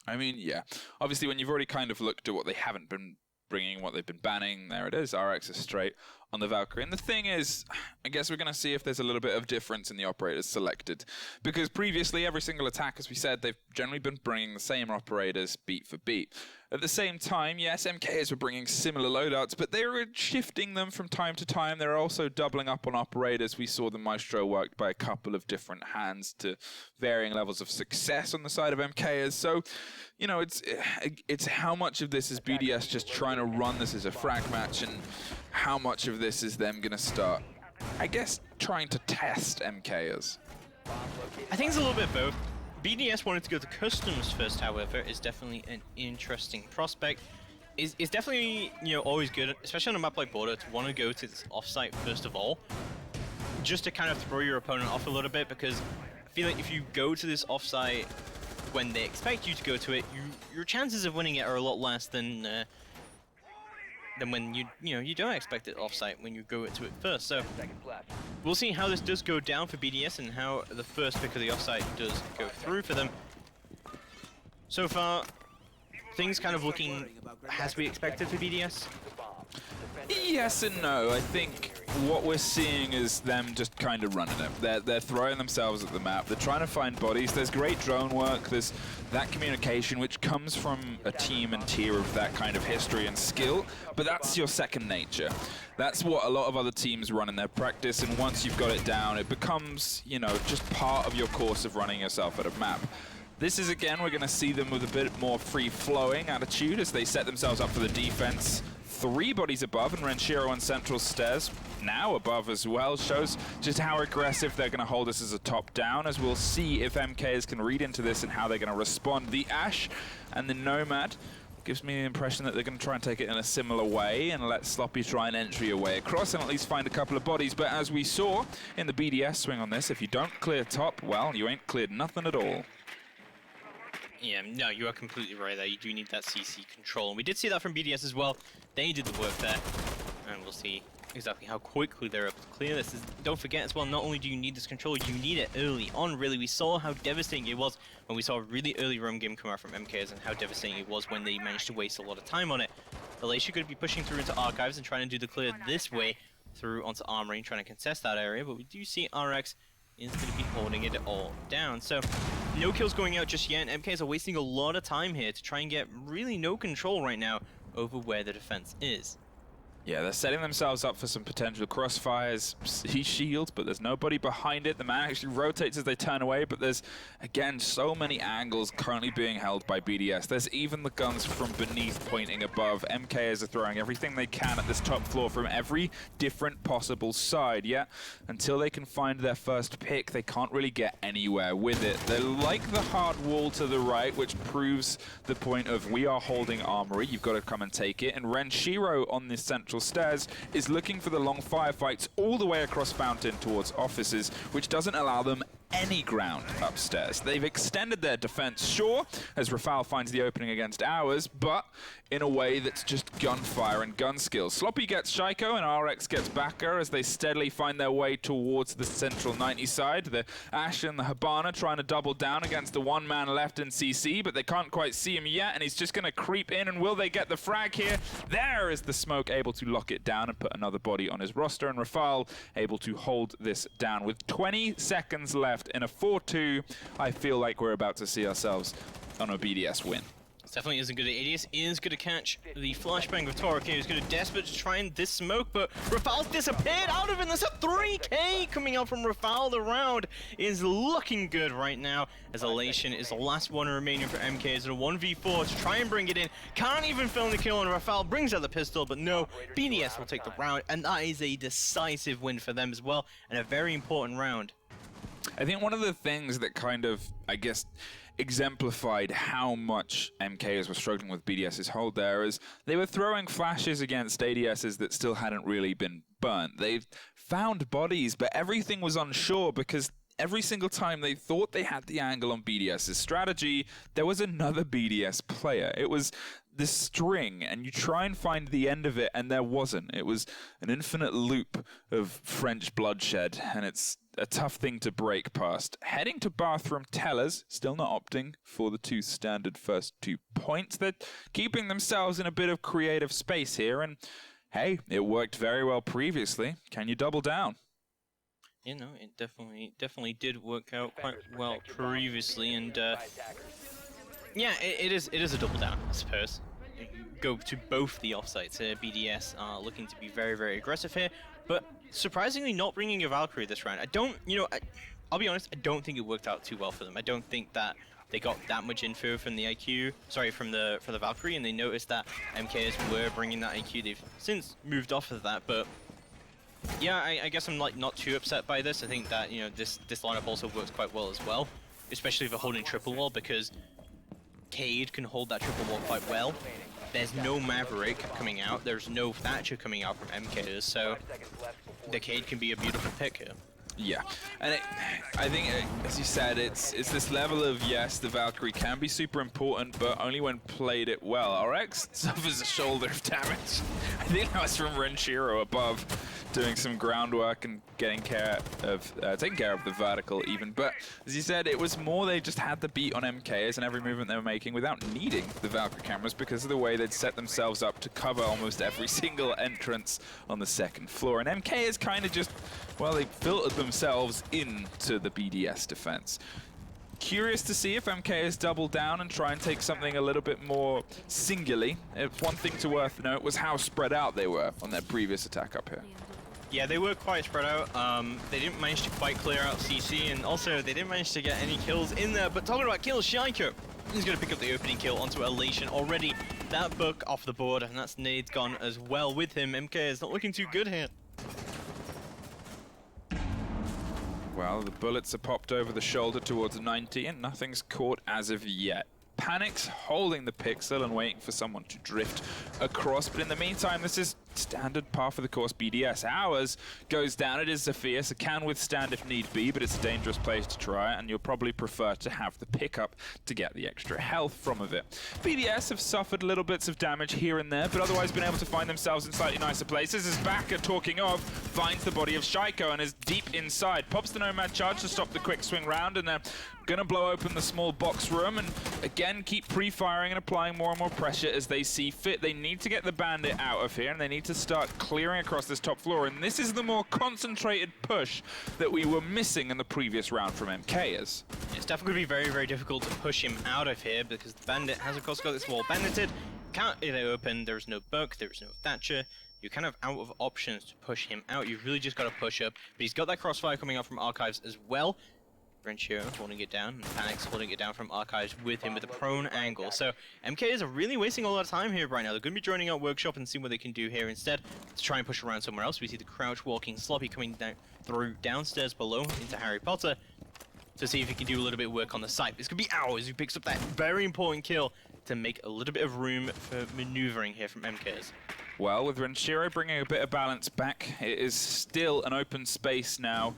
I mean, yeah. Obviously, when you've already kind of looked at what they haven't been bringing, what they've been banning, there it is. RX is straight on the Valkyrie. And the thing is, I guess we're going to see if there's a little bit of difference in the operators selected. Because previously, every single attack, as we said, they've generally been bringing the same operators beat for beat. At the same time, yes, MKs were bringing similar loadouts, but they were shifting them from time to time. They're also doubling up on operators. We saw the Maestro worked by a couple of different hands to varying levels of success on the side of MKs. So, it's how much of this is BDS just trying to run this as a frag match, and how much of this is them going to start, I guess, trying to test MKs. I think it's a little bit both. BDS wanted to go to customs first, however, is definitely an interesting prospect. Is definitely, always good, especially on a map like Border, to want to go to this offsite first of all, just to kind of throw your opponent off a little bit, because I feel like if you go to this offsite when they expect you to go to it, your chances of winning it are a lot less than when you don't expect it offsite when you go to it first. So we'll see how this does go down for BDS and how the first pick of the offsite does go through for them. So far, things kind of looking as we expected for BDS. Yes and no. I think what we're seeing is them just kind of running it. They're throwing themselves at the map. They're trying to find bodies. There's great drone work. There's that communication, which comes from a team and tier of that kind of history and skill. But that's your second nature. That's what a lot of other teams run in their practice. And once you've got it down, it becomes, just part of your course of running yourself at a map. This is, again, we're going to see them with a bit more free-flowing attitude as they set themselves up for the defense. 3 bodies above, and Renshiro on central stairs now above as well, shows just how aggressive they're going to hold this as a top-down, as we'll see if MKs can read into this and how they're going to respond. The Ash and the Nomad gives me the impression that they're going to try and take it in a similar way and let Sloppy try and entry your way across and at least find a couple of bodies. But as we saw in the BDS swing on this, if you don't clear top, well, you ain't cleared nothing at all. Yeah, no, you are completely right there. You do need that CC control. And we did see that from BDS as well. They did the work there. And we'll see exactly how quickly they're able to clear this. Don't forget as well, not only do you need this control, you need it early on, really. We saw how devastating it was when we saw a really early roam game come out from MKs and how devastating it was when they managed to waste a lot of time on it. Elation could be pushing through into Archives and trying to do the clear this way through onto Armory and trying to contest that area, but we do see RX is going to be holding it all down. So no kills going out just yet, and MKs are wasting a lot of time here to try and get really no control right now over where the defense is. Yeah, they're setting themselves up for some potential crossfires. He shields, but there's nobody behind it. The man actually rotates as they turn away, but there's, again, so many angles currently being held by BDS. There's even the guns from beneath pointing above. MKs are throwing everything they can at this top floor from every different possible side. Yeah, until they can find their first pick, they can't really get anywhere with it. They like the hard wall to the right, which proves the point of we are holding Armory. You've got to come and take it. And Renshiro on the central stairs is looking for the long firefights all the way across Fountain towards offices, which doesn't allow them any ground upstairs. They've extended their defense, sure, as Rafal finds the opening against ours, but in a way that's just gunfire and gun skills. Sloppy gets Shaiko and RX gets Backer as they steadily find their way towards the central 90 side. The Ash and the Habana trying to double down against the one man left in CC, but they can't quite see him yet, and he's just going to creep in, and will they get the frag here? There is the smoke able to lock it down and put another body on his roster, and Rafal able to hold this down. With 20 seconds left in a 4-2, I feel like we're about to see ourselves on a BDS win. Definitely isn't good. ADS is going to catch the flashbang of Torok here. He's going to desperate to try and this smoke, but Rafal's disappeared out of it. There's a 3K coming out from Rafal. The round is looking good right now, as Elation is the last one remaining for MKs in a 1v4 to try and bring it in. Can't even film the kill, and Rafal brings out the pistol, but no, BDS will take the round, and that is a decisive win for them as well, and a very important round. I think one of the things that kind of, I guess, exemplified how much MKs were struggling with BDS's hold there is they were throwing flashes against ADSs that still hadn't really been burnt. They've found bodies, but everything was unsure because every single time they thought they had the angle on BDS's strategy, there was another BDS player. It was this string, and you try and find the end of it, and there wasn't. It was an infinite loop of French bloodshed, and it's a tough thing to break past. Heading to bathroom tellers, still not opting for the two standard first 2 points. They're keeping themselves in a bit of creative space here, and hey, it worked very well previously. Can you double down? You know, it definitely did work out quite well previously, and yeah, it is a double down, I suppose. You go to both the offsites here. BDS are looking to be very, very aggressive here, but surprisingly not bringing a Valkyrie this round. I'll be honest, I don't think it worked out too well for them. I don't think that they got that much info from the IQ, from the Valkyrie, and they noticed that MKs were bringing that IQ. They've since moved off of that, but yeah, I guess I'm like not too upset by this. I think that, you know, this lineup also works quite well as well, especially for holding triple wall, because Cade can hold that triple wall quite well. There's no Maverick coming out, there's no Thatcher coming out from MKs, so the Cade can be a beautiful pick here. Yeah, and I think, as you said, it's this level of, yes, the Valkyrie can be super important, but only when played it well. RX suffers a shoulder of damage. I think that was from Renshiro above, doing some groundwork and taking care of the vertical even. But as you said, it was more they just had the beat on MKs and every movement they were making without needing the Valkyrie cameras because of the way they'd set themselves up to cover almost every single entrance on the second floor. And MKs kind of just, well, they filtered themselves into the BDS defense. Curious to see if MKs double down and try and take something a little bit more singularly. One thing to worth note was how spread out they were on their previous attack up here. Yeah, they were quite spread out. They didn't manage to quite clear out CC, and also they didn't manage to get any kills in there. But talking about kills, Shaiko is going to pick up the opening kill onto Elation already. That book off the board, and that's Nade's gone as well with him. MK is not looking too good here. Well, the bullets are popped over the shoulder towards 90, and nothing's caught as of yet. Panic's holding the pixel and waiting for someone to drift across, but in the meantime, this is standard par for the course BDS. Ours goes down. It is SAPPHIRE, so can withstand if need be, but it's a dangerous place to try, and you'll probably prefer to have the pickup to get the extra health from of it. BDS have suffered little bits of damage here and there, but otherwise been able to find themselves in slightly nicer places. As Backer, talking of, finds the body of Shaiko and is deep inside. Pops the Nomad charge to stop the quick swing round, and they're gonna blow open the small box room and again keep pre-firing and applying more and more pressure as they see fit. They need to get the bandit out of here and they need to start clearing across this top floor, and this is the more concentrated push that we were missing in the previous round from MKers. It's definitely going to be very, very difficult to push him out of here because the bandit has of course got this wall bandited. Can't get it open, there's no Buck, there's no Thatcher. You're kind of out of options to push him out. You've really just got to push up, but he's got that crossfire coming out from Archives as well. Renshiro holding it down, and Panic's holding it down from Archives with him with a prone angle. So MKers are really wasting a lot of time here right now. They're going to be joining out Workshop and seeing what they can do here instead to try and push around somewhere else. We see the crouch walking Sloppy coming down through downstairs below into Harry Potter to see if he can do a little bit of work on the site. It's going to be Hours who picks up that very important kill to make a little bit of room for maneuvering here from MKers. Well, with Renshiro bringing a bit of balance back, it is still an open space now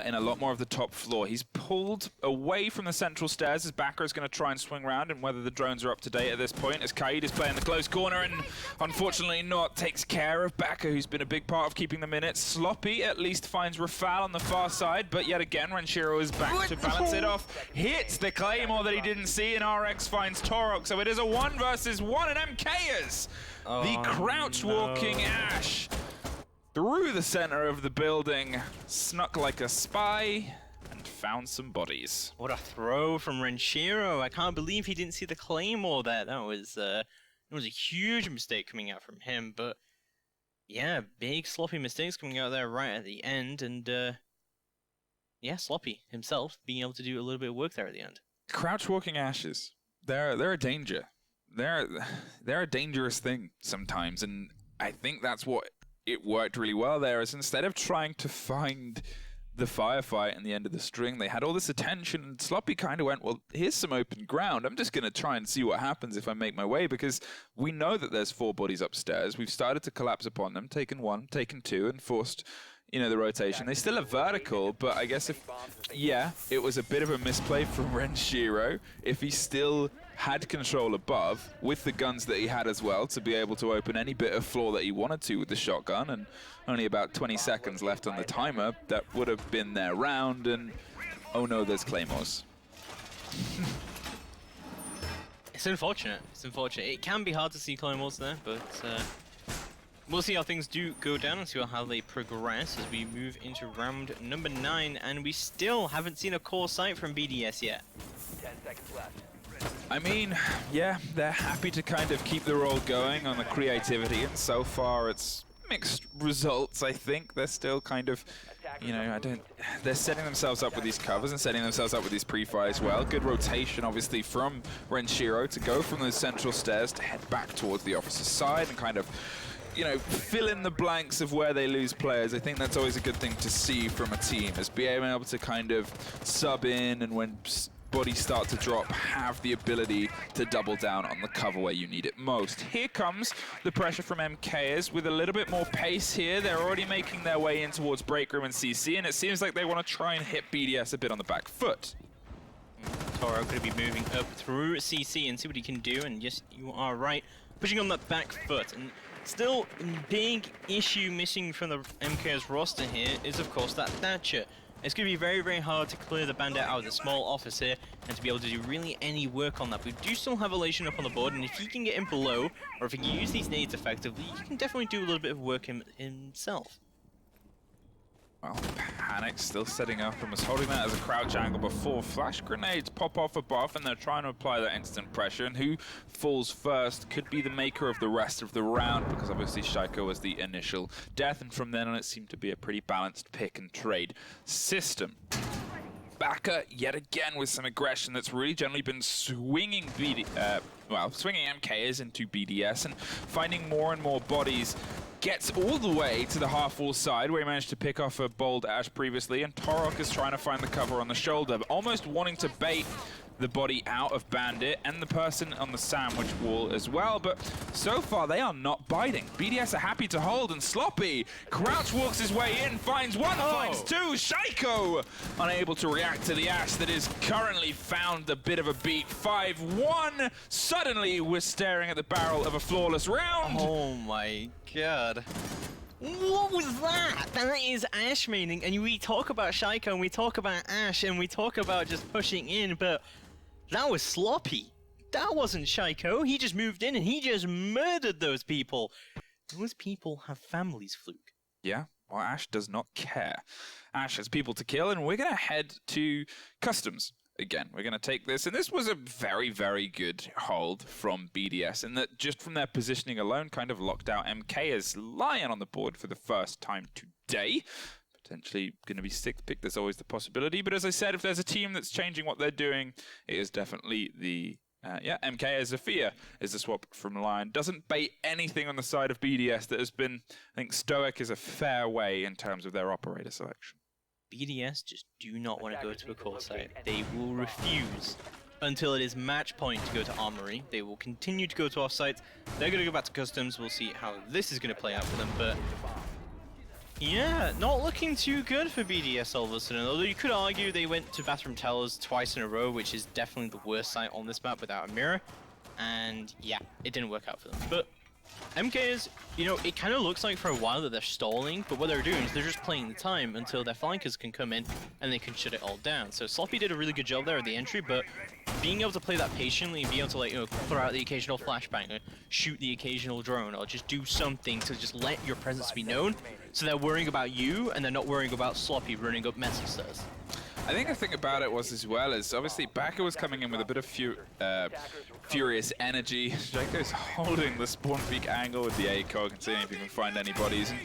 in a lot more of the top floor. He's pulled away from the central stairs as Backer is going to try and swing around, and whether the drones are up to date at this point, as Kaid is playing the close corner and unfortunately not takes care of Backer, who's been a big part of keeping them in it. Sloppy at least finds Rafal on the far side, but yet again Renshiro is back to balance it off. Hits the Claymore that he didn't see, and RX finds Torok, so it is a 1 versus 1, and MKers! The crouch walking Ash through the center of the building, snuck like a spy, and found some bodies. What a throw from Renshiro. I can't believe he didn't see the Claymore there. That was a huge mistake coming out from him, but yeah, big sloppy mistakes coming out there right at the end, and yeah, Sloppy himself being able to do a little bit of work there at the end. Crouch walking Ashes, they're a danger. They're a dangerous thing sometimes, and I think that's what it worked really well there, is instead of trying to find the firefight in the end of the string, they had all this attention, and Sloppy kind of went, well, here's some open ground. I'm just going to try and see what happens if I make my way, because we know that there's 4 bodies upstairs. We've started to collapse upon them, taken 1, taken 2, and forced, you know, the rotation. They still are vertical, but I guess it was a bit of a misplay from Renshiro. If he still had control above, with the guns that he had as well, to be able to open any bit of floor that he wanted to with the shotgun, and only about 20 seconds left on the timer, that would have been their round, and oh no, there's Claymores. It's unfortunate. It's unfortunate. It can be hard to see Claymores there, but we'll see how things do go down and see how they progress as we move into round number 9, and we still haven't seen a core sight from BDS yet. 10 seconds left. I mean, yeah, they're happy to kind of keep the roll going on the creativity, and so far it's mixed results, I think. They're still kind of, you know, they're setting themselves up with these covers and setting themselves up with these pre-fire as well. Good rotation, obviously, from Renshiro to go from those central stairs to head back towards the officer's side and kind of, you know, fill in the blanks of where they lose players. I think that's always a good thing to see from a team, is being able to kind of sub in, and when bodies start to drop, have the ability to double down on the cover where you need it most. Here comes the pressure from MKers with a little bit more pace here. They're already making their way in towards Break Room and CC, and it seems like they want to try and hit BDS a bit on the back foot. Toro going to be moving up through CC and see what he can do, and yes, you are right, pushing on that back foot. And still, big issue missing from the MKers roster here is, of course, that Thatcher. It's going to be very, very hard to clear the bandit out of the small office here and to be able to do really any work on that. We do still have Elation up on the board, and if he can get him below, or if he can use these nades effectively, he can definitely do a little bit of work himself. Well, Panic's still setting up and was holding that as a crouch angle before. Flash grenades pop off above, and they're trying to apply that instant pressure, and who falls first could be the maker of the rest of the round, because obviously Shaiko was the initial death, and from then on it seemed to be a pretty balanced pick and trade system. Backer yet again with some aggression that's really generally been swinging swinging MKers into BDS and finding more and more bodies. Gets all the way to the half-wall side where he managed to pick off a bold Ash previously, and Torok is trying to find the cover on the shoulder, almost wanting to bait the body out of Bandit and the person on the sandwich wall as well, but so far they are not biting. BDS are happy to hold, and Sloppy crouch walks his way in, finds one, finds two. Shaiko unable to react to the Ash that is currently found a bit of a beat. 5-1. Suddenly we're staring at the barrel of a flawless round. Oh my god. What was that? That is Ash maining, and we talk about Shaiko, and we talk about Ash, and we talk about just pushing in, but that was Sloppy. That wasn't Shaiko. He just moved in and he just murdered those people. Those people have families, Fluke. Yeah, well, Ash does not care. Ash has people to kill, and we're going to head to Customs. Again, we're going to take this, and this was a very, very good hold from BDS, and that just from their positioning alone kind of locked out MK as Lion on the board for the first time today. Potentially going to be sixth pick, there's always the possibility, but as I said, if there's a team that's changing what they're doing, it is definitely the MK as Zafir is the swap from Lion. Doesn't bait anything on the side of BDS that has been, I think Stoic is a fair way in terms of their operator selection. BDS just do not want to go to a core site. They will refuse until it is match point to go to Armory. They will continue to go to off sites. They're going to go back to Customs. We'll see how this is going to play out for them, but yeah, not looking too good for BDS all of a sudden. Although you could argue they went to Bathroom Towers twice in a row, which is definitely the worst site on this map without a mirror. And yeah, it didn't work out for them. But MKers, you know, it kind of looks like for a while that they're stalling, but what they're doing is they're just playing the time until their flankers can come in and they can shut it all down. So Sloppy did a really good job there at the entry, but being able to play that patiently and being able to, like, you know, throw out the occasional flashbang or shoot the occasional drone or just do something to just let your presence be known, so they're worrying about you and they're not worrying about Sloppy running up metal stairs. I think the thing about it was as well is obviously Baka was coming in with a bit of furious energy. Shaiko's holding the spawn peak angle with the ACOG and seeing if he can find any bodies. And,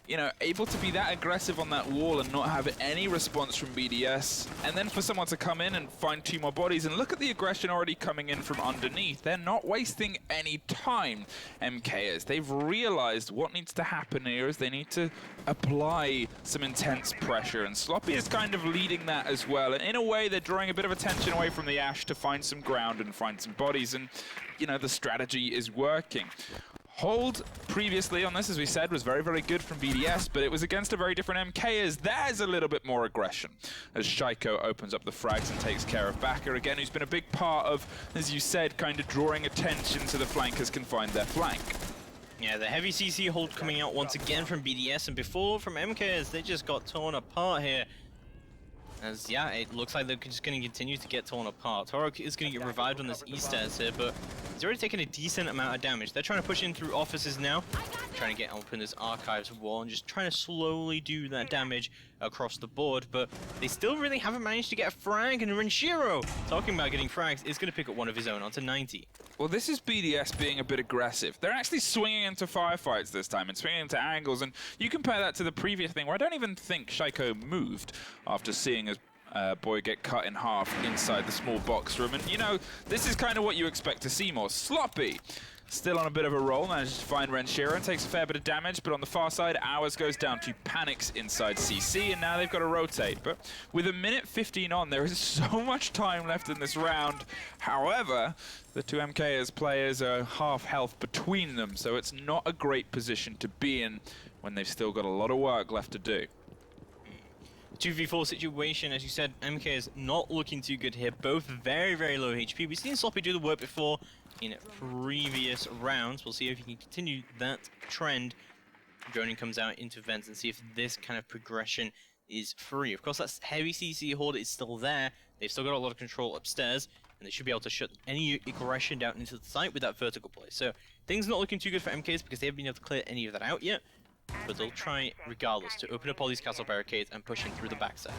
you know, able to be that aggressive on that wall and not have any response from BDS, and then for someone to come in and find two more bodies, and look at the aggression already coming in from underneath. They're not wasting any time, MKers. They've realized what needs to happen here is they need to apply some intense pressure, and Sloppy is kind of leading that as well. And in a way, they're drawing a bit of attention away from the Ash to find some ground and find some bodies, and, you know, the strategy is working. Hold previously on this, as we said, was very, very good from BDS, but it was against a very different MK, as there's a little bit more aggression, as Shaiko opens up the frags and takes care of Baka again, who's been a big part of, as you said, kind of drawing attention so the flankers can find their flank. Yeah, the heavy CC hold coming out once again from BDS, and before from MK, as they just got torn apart here. As, yeah, it looks like they're just going to continue to get torn apart. Torok is going to get revived on this E-stairs here, but he's already taken a decent amount of damage. They're trying to push in through offices now, trying to get open this archives wall and just trying to slowly do that damage across the board, but they still really haven't managed to get a frag, and Renshiro, talking about getting frags, is going to pick up one of his own onto 90. Well, this is BDS being a bit aggressive. They're actually swinging into firefights this time and swinging into angles, and you compare that to the previous thing where I don't even think Shaiko moved after seeing his boy get cut in half inside the small box room. And, you know, this is kind of what you expect to see more. Sloppy still on a bit of a roll, manages to find Renshiro and takes a fair bit of damage, but on the far side, Hours goes down to Panics inside CC, and now they've got to rotate. But with a minute 15 on, there is so much time left in this round. However, the two MKers players are half health between them, so it's not a great position to be in when they've still got a lot of work left to do. 2v4 situation, as you said, MK is not looking too good here. Both very, very low HP. We've seen Sloppy do the work before in previous rounds. We'll see if he can continue that trend. Droning comes out into vents and see if this kind of progression is free. Of course, that heavy CC horde is still there. They've still got a lot of control upstairs, and they should be able to shut any aggression down into the site with that vertical play. So things not looking too good for MKs because they haven't been able to clear any of that out yet. But they'll try, regardless, to open up all these castle barricades and push in through the backside.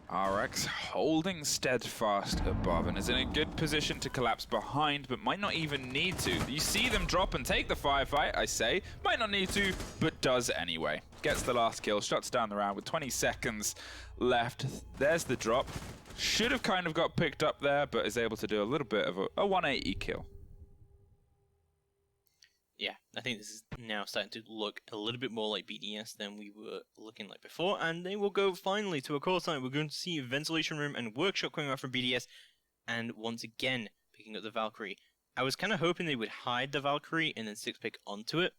RX holding steadfast above and is in a good position to collapse behind, but might not even need to. You see them drop and take the firefight, I say. Might not need to, but does anyway. Gets the last kill, shuts down the round with 20 seconds left. There's the drop. Should have kind of got picked up there, but is able to do a little bit of a 180 kill. Yeah, I think this is now starting to look a little bit more like BDS than we were looking like before, and they will go finally to a call sign. We're going to see Ventilation Room and Workshop coming out from BDS, and once again, picking up the Valkyrie. I was kind of hoping they would hide the Valkyrie and then 6-pick onto it.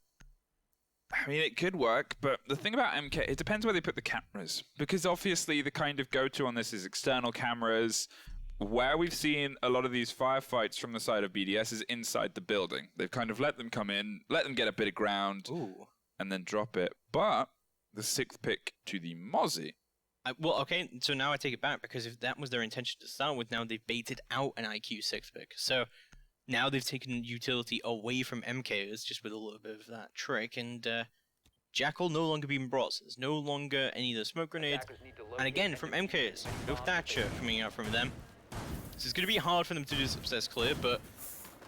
I mean, it could work, but the thing about MK, it depends where they put the cameras. Because obviously the kind of go-to on this is external cameras. Where we've seen a lot of these firefights from the side of BDS is inside the building. They've kind of let them come in, let them get a bit of ground, and then drop it. But the 6th pick to the Mozzie. Well, okay, so now I take it back, because if that was their intention to start with, now they've baited out an IQ 6-pick. So now they've taken utility away from MKers, just with a little bit of that trick, and Jackal no longer being brought, so there's no longer any of the smoke grenades. And again, from MKers, no Thatcher coming out from them. So it's going to be hard for them to do this upstairs clear, but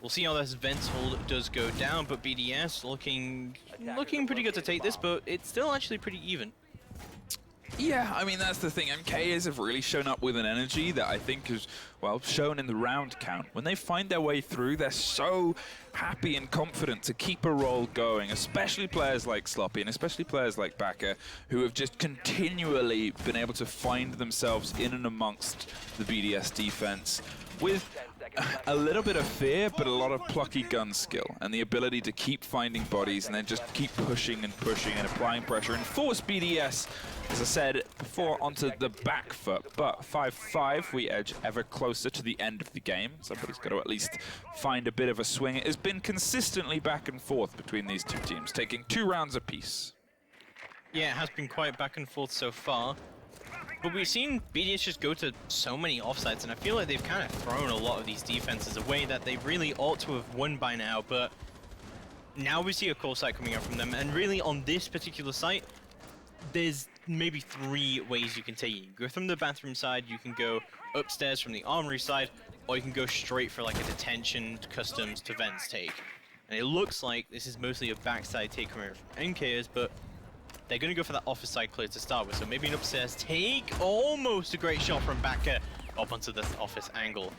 we'll see how this vent hold does go down. But BDS looking pretty good to take this, but it's still actually pretty even. Yeah, I mean, that's the thing. MKers have really shown up with an energy that I think is, well, shown in the round count. When they find their way through, they're so happy and confident to keep a roll going, especially players like Sloppy and especially players like Baka, who have just continually been able to find themselves in and amongst the BDS defense with a little bit of fear, but a lot of plucky gun skill and the ability to keep finding bodies and then just keep pushing and pushing and applying pressure and force BDS, as I said before, onto the back foot. But 5-5, we edge ever closer to the end of the game. Somebody's got to at least find a bit of a swing. It has been consistently back and forth between these two teams, taking 2 rounds apiece. Yeah, it has been quite back and forth so far. But we've seen BDS just go to so many offsides, and I feel like they've kind of thrown a lot of these defenses away that they really ought to have won by now. But now we see a call site coming out from them, and really on this particular site, there's maybe 3 ways you can take it. You can go from the bathroom side, you can go upstairs from the armory side, or you can go straight for like a detention customs to vents take. And it looks like this is mostly a backside take coming from NKers, but they're going to go for that office side clear to start with, so maybe an upstairs take. Almost a great shot from Baka up onto this office angle.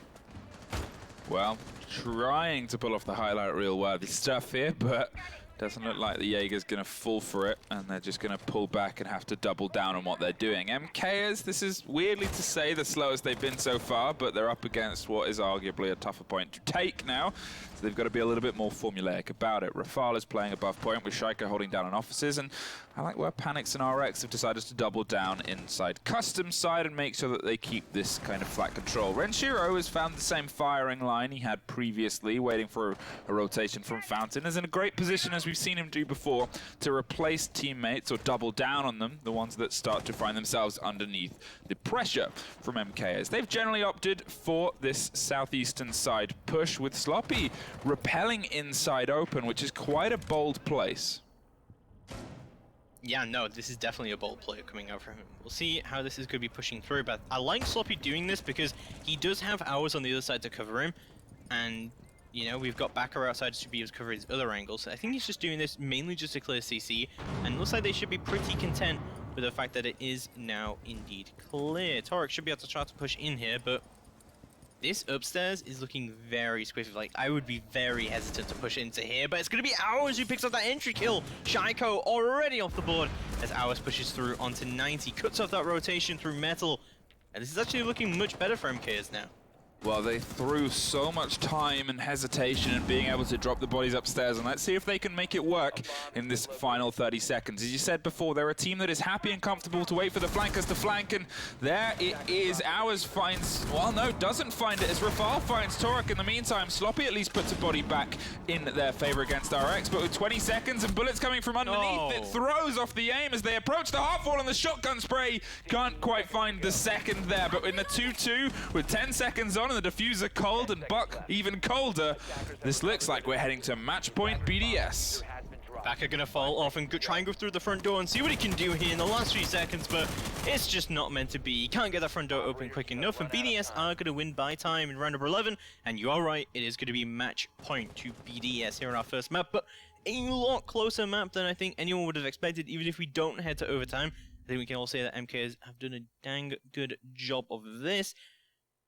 Well, trying to pull off the highlight reel worthy stuff here, but doesn't look like the Jaeger's going to fall for it, and they're just going to pull back and have to double down on what they're doing. MKers, this is weirdly to say the slowest they've been so far, but they're up against what is arguably a tougher point to take now. So they've got to be a little bit more formulaic about it. Rafal is playing above point with Shaika holding down on offices, and I like where Panics and RX have decided to double down inside custom side and make sure that they keep this kind of flat control. Renshiro has found the same firing line he had previously, waiting for a rotation from Fountain. Is in a great position, as we've seen him do before, to replace teammates or double down on them, the ones that start to find themselves underneath the pressure from MKers. They've generally opted for this southeastern side push, with Sloppy repelling inside open, which is quite a bold place. Yeah, no, this is definitely a bold play coming out from him. We'll see how this is going to be pushing through, but I like Sloppy doing this because he does have hours on the other side to cover him, and you know, we've got Backer outside to be able to cover his other angles. I think he's just doing this mainly just to clear CC, and looks like they should be pretty content with the fact that it is now indeed clear. Torek should be able to try to push in here, but this upstairs is looking very squiffy. Like, I would be very hesitant to push into here, but it's going to be Hours who picks up that entry kill. Shaiko already off the board as Hours pushes through onto 90, cuts off that rotation through Metal, and this is actually looking much better for MKers now. Well, they threw so much time and hesitation and being able to drop the bodies upstairs, and let's see if they can make it work in this final 30 seconds. As you said before, they're a team that is happy and comfortable to wait for the flankers to flank, and there it is. Hours finds, well, no, doesn't find it, as Rafal finds Torek. In the meantime, Sloppy at least puts a body back in their favor against RX, but with 20 seconds and bullets coming from underneath, it throws off the aim as they approach the heartfall, and the shotgun spray can't quite find the second there, but in the 2-2 with 10 seconds on, the diffuser cold and Buck even colder, this looks like we're heading to match point BDS. Backer gonna fall off and try and go through the front door and see what he can do here in the last few seconds, but it's just not meant to be. He can't get that front door open quick enough, and BDS are gonna win by time in round number 11, and you are right, it is gonna be match point to BDS here on our first map, but a lot closer map than I think anyone would have expected. Even if we don't head to overtime, I think we can all say that MKs have done a dang good job of this.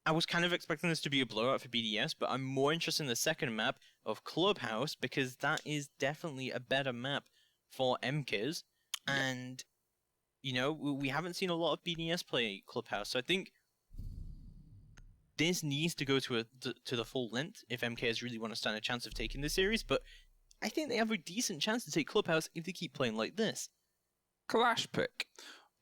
I was kind of expecting this to be a blowout for BDS, but I'm more interested in the second map of Clubhouse because that is definitely a better map for MKs. And, you know, we haven't seen a lot of BDS play Clubhouse, so I think this needs to go to the full length if MKs really want to stand a chance of taking this series, but I think they have a decent chance to take Clubhouse if they keep playing like this. Clash pick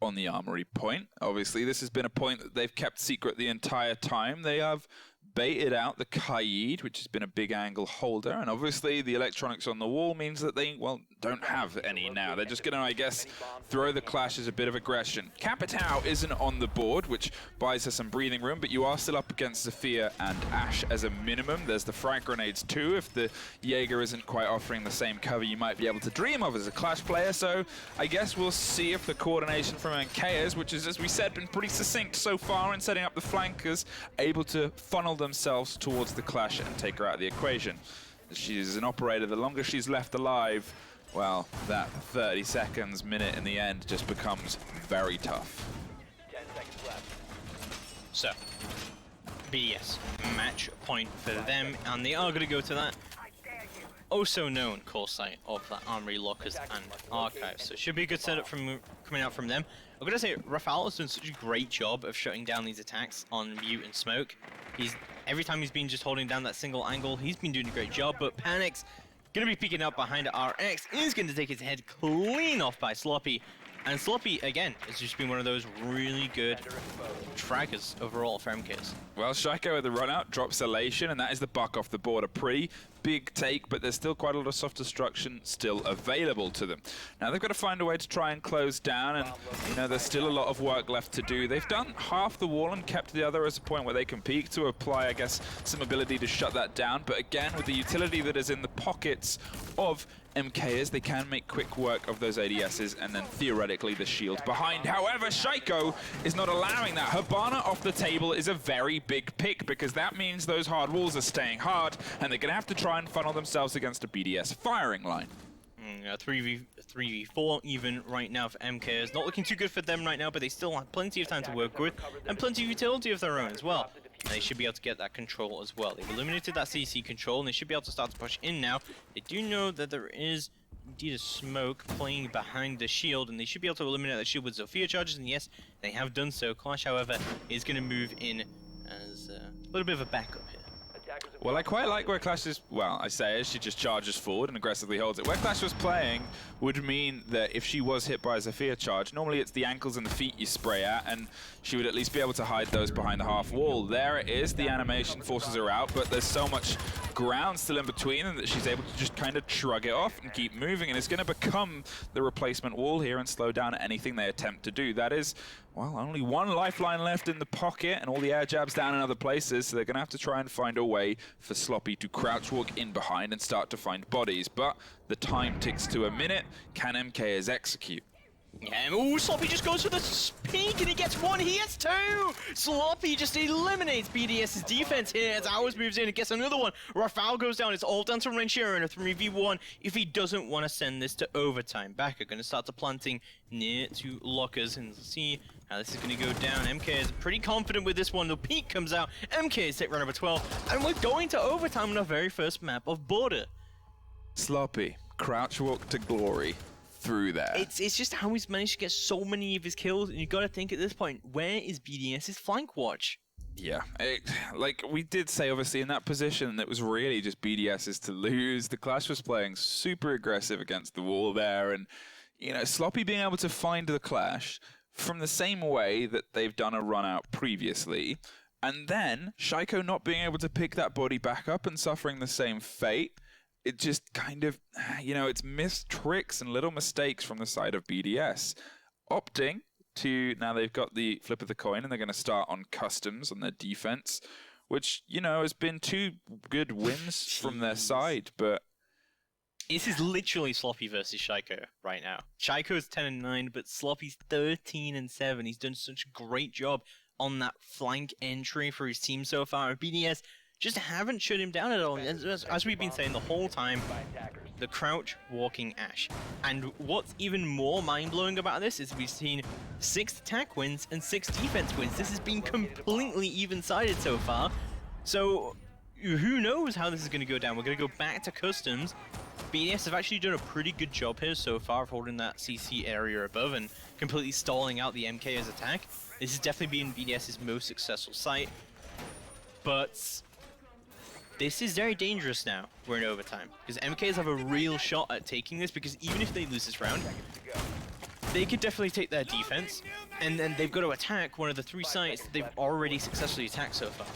on the Armory point. Obviously, this has been a point that they've kept secret the entire time. They have baited out the Kaid, which has been a big angle holder, and obviously the electronics on the wall means that they, well, don't have any now. They're just going to, I guess, throw the Clash as a bit of aggression. Capitao isn't on the board, which buys her some breathing room, but you are still up against SAPPHIRE and Ashe as a minimum. There's the frag grenades too, if the Jaeger isn't quite offering the same cover you might be able to dream of as a Clash player, so I guess we'll see if the coordination from MKers, which is, as we said, been pretty succinct so far in setting up the flankers, able to funnel themselves towards the Clash and take her out of the equation. She's an operator. The longer she's left alive, well, that 30 seconds, minute in the end just becomes very tough. 10 seconds left. So, BDS, match point for them, and they are going to go to that also known core site of the Armory Lockers and Archives. So it should be a good setup from coming out from them. I'm going to say, Rafal has done such a great job of shutting down these attacks on Mute and Smoke. Every time he's been just holding down that single angle, he's been doing a great job, but Panic's going to be peeking up behind RX, is going to take his head clean off by Sloppy. And Sloppy, again, has just been one of those really good trackers overall for MKs. Well, Shaiko at the run out drops Elation, and that is the buck off the board. A pretty big take, but there's still quite a lot of soft destruction still available to them. Now they've got to find a way to try and close down, and you know, there's still a lot of work left to do. They've done half the wall and kept the other as a point where they can peek to apply, I guess, some ability to shut that down. But again, with the utility that is in the pockets of MKers, they can make quick work of those ADSs and then theoretically the shield behind. However, Shaiko is not allowing that. Hibana off the table is a very big pick because that means those hard walls are staying hard and they're going to have to try and funnel themselves against a BDS firing line. 3v4 even right now for MKers. Not looking too good for them right now, but they still have plenty of time to work with and plenty of utility of their own as well. And they should be able to get that control as well. They've eliminated that CC control, and they should be able to start to push in now. They do know that there is indeed a smoke playing behind the shield, and they should be able to eliminate that shield with Zofia charges, and yes, they have done so. Clash, however, is going to move in as a little bit of a backup here. Well, I quite like where Clash is, well, I say as she just charges forward and aggressively holds it. Where Clash was playing would mean that if she was hit by a Zofia charge, normally it's the ankles and the feet you spray at, and she would at least be able to hide those behind the half wall. There it is, the animation forces her out, but there's so much ground still in between and that she's able to just kind of shrug it off and keep moving, and it's going to become the replacement wall here and slow down anything they attempt to do. That is, well, only one lifeline left in the pocket and all the air jabs down in other places, so they're going to have to try and find a way for Sloppy to crouch walk in behind and start to find bodies. But the time ticks to a minute. Can MKers execute? Yeah, ooh, Sloppy just goes for the peek and he gets one, he gets two! Sloppy just eliminates BDS's defense here as Ours moves in and gets another one. Rafal goes down, it's all down to Renshiro in a 3v1 if he doesn't want to send this to overtime. Backer going to start to planting near to Lockers and see how this is going to go down. MK is pretty confident with this one. The peek comes out, MK is take round number 12, and we're going to overtime on our very first map of Border. Sloppy, crouch walk to glory. Through there. It's just how he's managed to get so many of his kills, and you got to think at this point, where is BDS's flank watch? Yeah, like we did say, obviously in that position, it was really just BDS's to lose. The Clash was playing super aggressive against the wall there, and you know, Sloppy being able to find the Clash from the same way that they've done a run out previously, and then Shaiko not being able to pick that body back up and suffering the same fate. It just kind of, you know, it's missed tricks and little mistakes from the side of BDS. Opting to, now they've got the flip of the coin and they're going to start on customs on their defense, which, you know, has been 2 good wins from their side, but... This is literally Sloppy versus Shaiko right now. Shaiko's 10-9, but Sloppy's 13-7. He's done such a great job on that flank entry for his team so far. BDS just haven't shut him down at all. As we've been saying the whole time, the crouch walking Ashe. And what's even more mind-blowing about this is we've seen 6 attack wins and 6 defense wins. This has been completely even-sided so far. So who knows how this is going to go down. We're going to go back to customs. BDS have actually done a pretty good job here so far of holding that CC area above and completely stalling out the MK's attack. This has definitely been BDS's most successful site. But this is very dangerous now. We're in overtime. Because MKs have a real shot at taking this, because even if they lose this round, they could definitely take their defense, and then they've got to attack one of the 3 sites that they've already successfully attacked so far.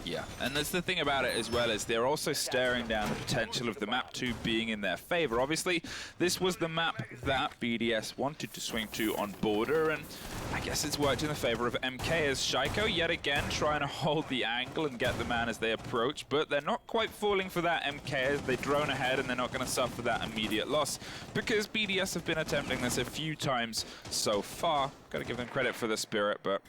Yeah, and that's the thing about it as well, is they're also staring down the potential of the map 2 being in their favor. Obviously, this was the map that BDS wanted to swing to on border, and I guess it's worked in the favor of MK as Shaiko yet again trying to hold the angle and get the man as they approach, but they're not quite falling for that MK as they drone ahead, and they're not going to suffer that immediate loss because BDS have been attempting this a few times so far. Got to give them credit for the spirit, but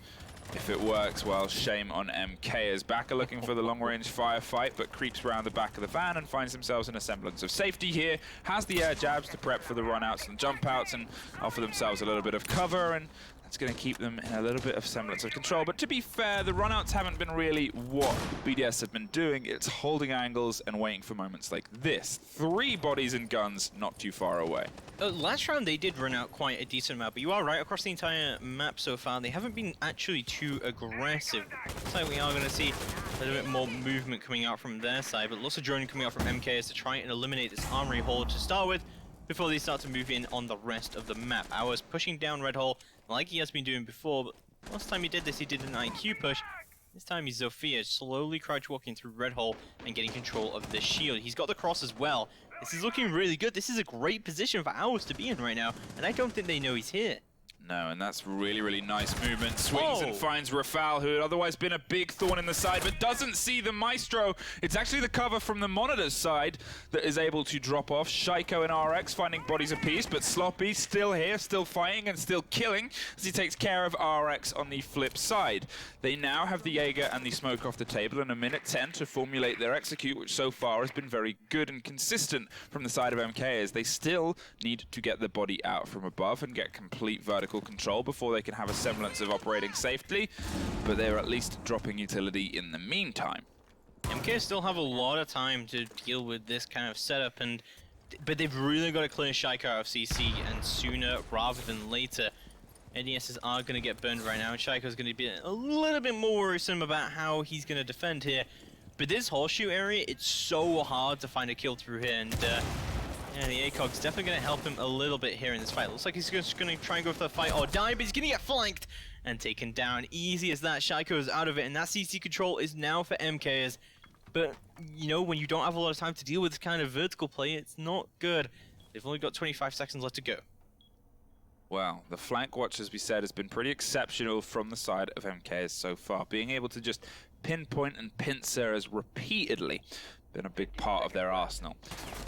if it works, well, shame on MK as Baka looking for the long-range firefight, but creeps around the back of the van and finds themselves in a semblance of safety here. Has the air jabs to prep for the run-outs and jump-outs and offer themselves a little bit of cover, and that's going to keep them in a little bit of semblance of control. But to be fair, the run-outs haven't been really what BDS have been doing. It's holding angles and waiting for moments like this. 3 bodies and guns not too far away. Last round they did run out quite a decent amount, but you are right, across the entire map so far, they haven't been actually too aggressive. Looks like we are going to see a little bit more movement coming out from their side, but lots of droning coming out from MKS to try and eliminate this armory horde to start with, before they start to move in on the rest of the map. Ours pushing down Red Hole, like he has been doing before, but last time he did this, he did an IQ push. This time he's Zofia, slowly crouch walking through Red Hole and getting control of the shield. He's got the cross as well. This is looking really good. This is a great position for Ours to be in right now, and I don't think they know he's here. No, and that's really, really nice movement. Swings and finds Rafal, who had otherwise been a big thorn in the side, but doesn't see the Maestro. It's actually the cover from the Monitor's side that is able to drop off. Shaiko and RX finding bodies apiece, but Sloppy still here, still fighting and still killing as he takes care of RX on the flip side. They now have the Jaeger and the smoke off the table and a minute 10 to formulate their execute, which so far has been very good and consistent from the side of MK, as they still need to get the body out from above and get complete vertical control before they can have a semblance of operating safely, but they're at least dropping utility in the meantime. MK still have a lot of time to deal with this kind of setup, but they've really got to clear Shaiko out of CC, and sooner rather than later. NESs are going to get burned right now, and Shaiko's going to be a little bit more worrisome about how he's going to defend here. But this horseshoe area, it's so hard to find a kill through here, and yeah, the ACOG's definitely going to help him a little bit here in this fight. Looks like he's just going to try and go for the fight or die, but he's going to get flanked and taken down. Easy as that, Shaiko is out of it, and that CC control is now for MKs. But, you know, when you don't have a lot of time to deal with this kind of vertical play, it's not good. They've only got 25 seconds left to go. Well, the flank watch, as we said, has been pretty exceptional from the side of MKs so far. Being able to just pinpoint and pincer has repeatedly been a big part of their arsenal.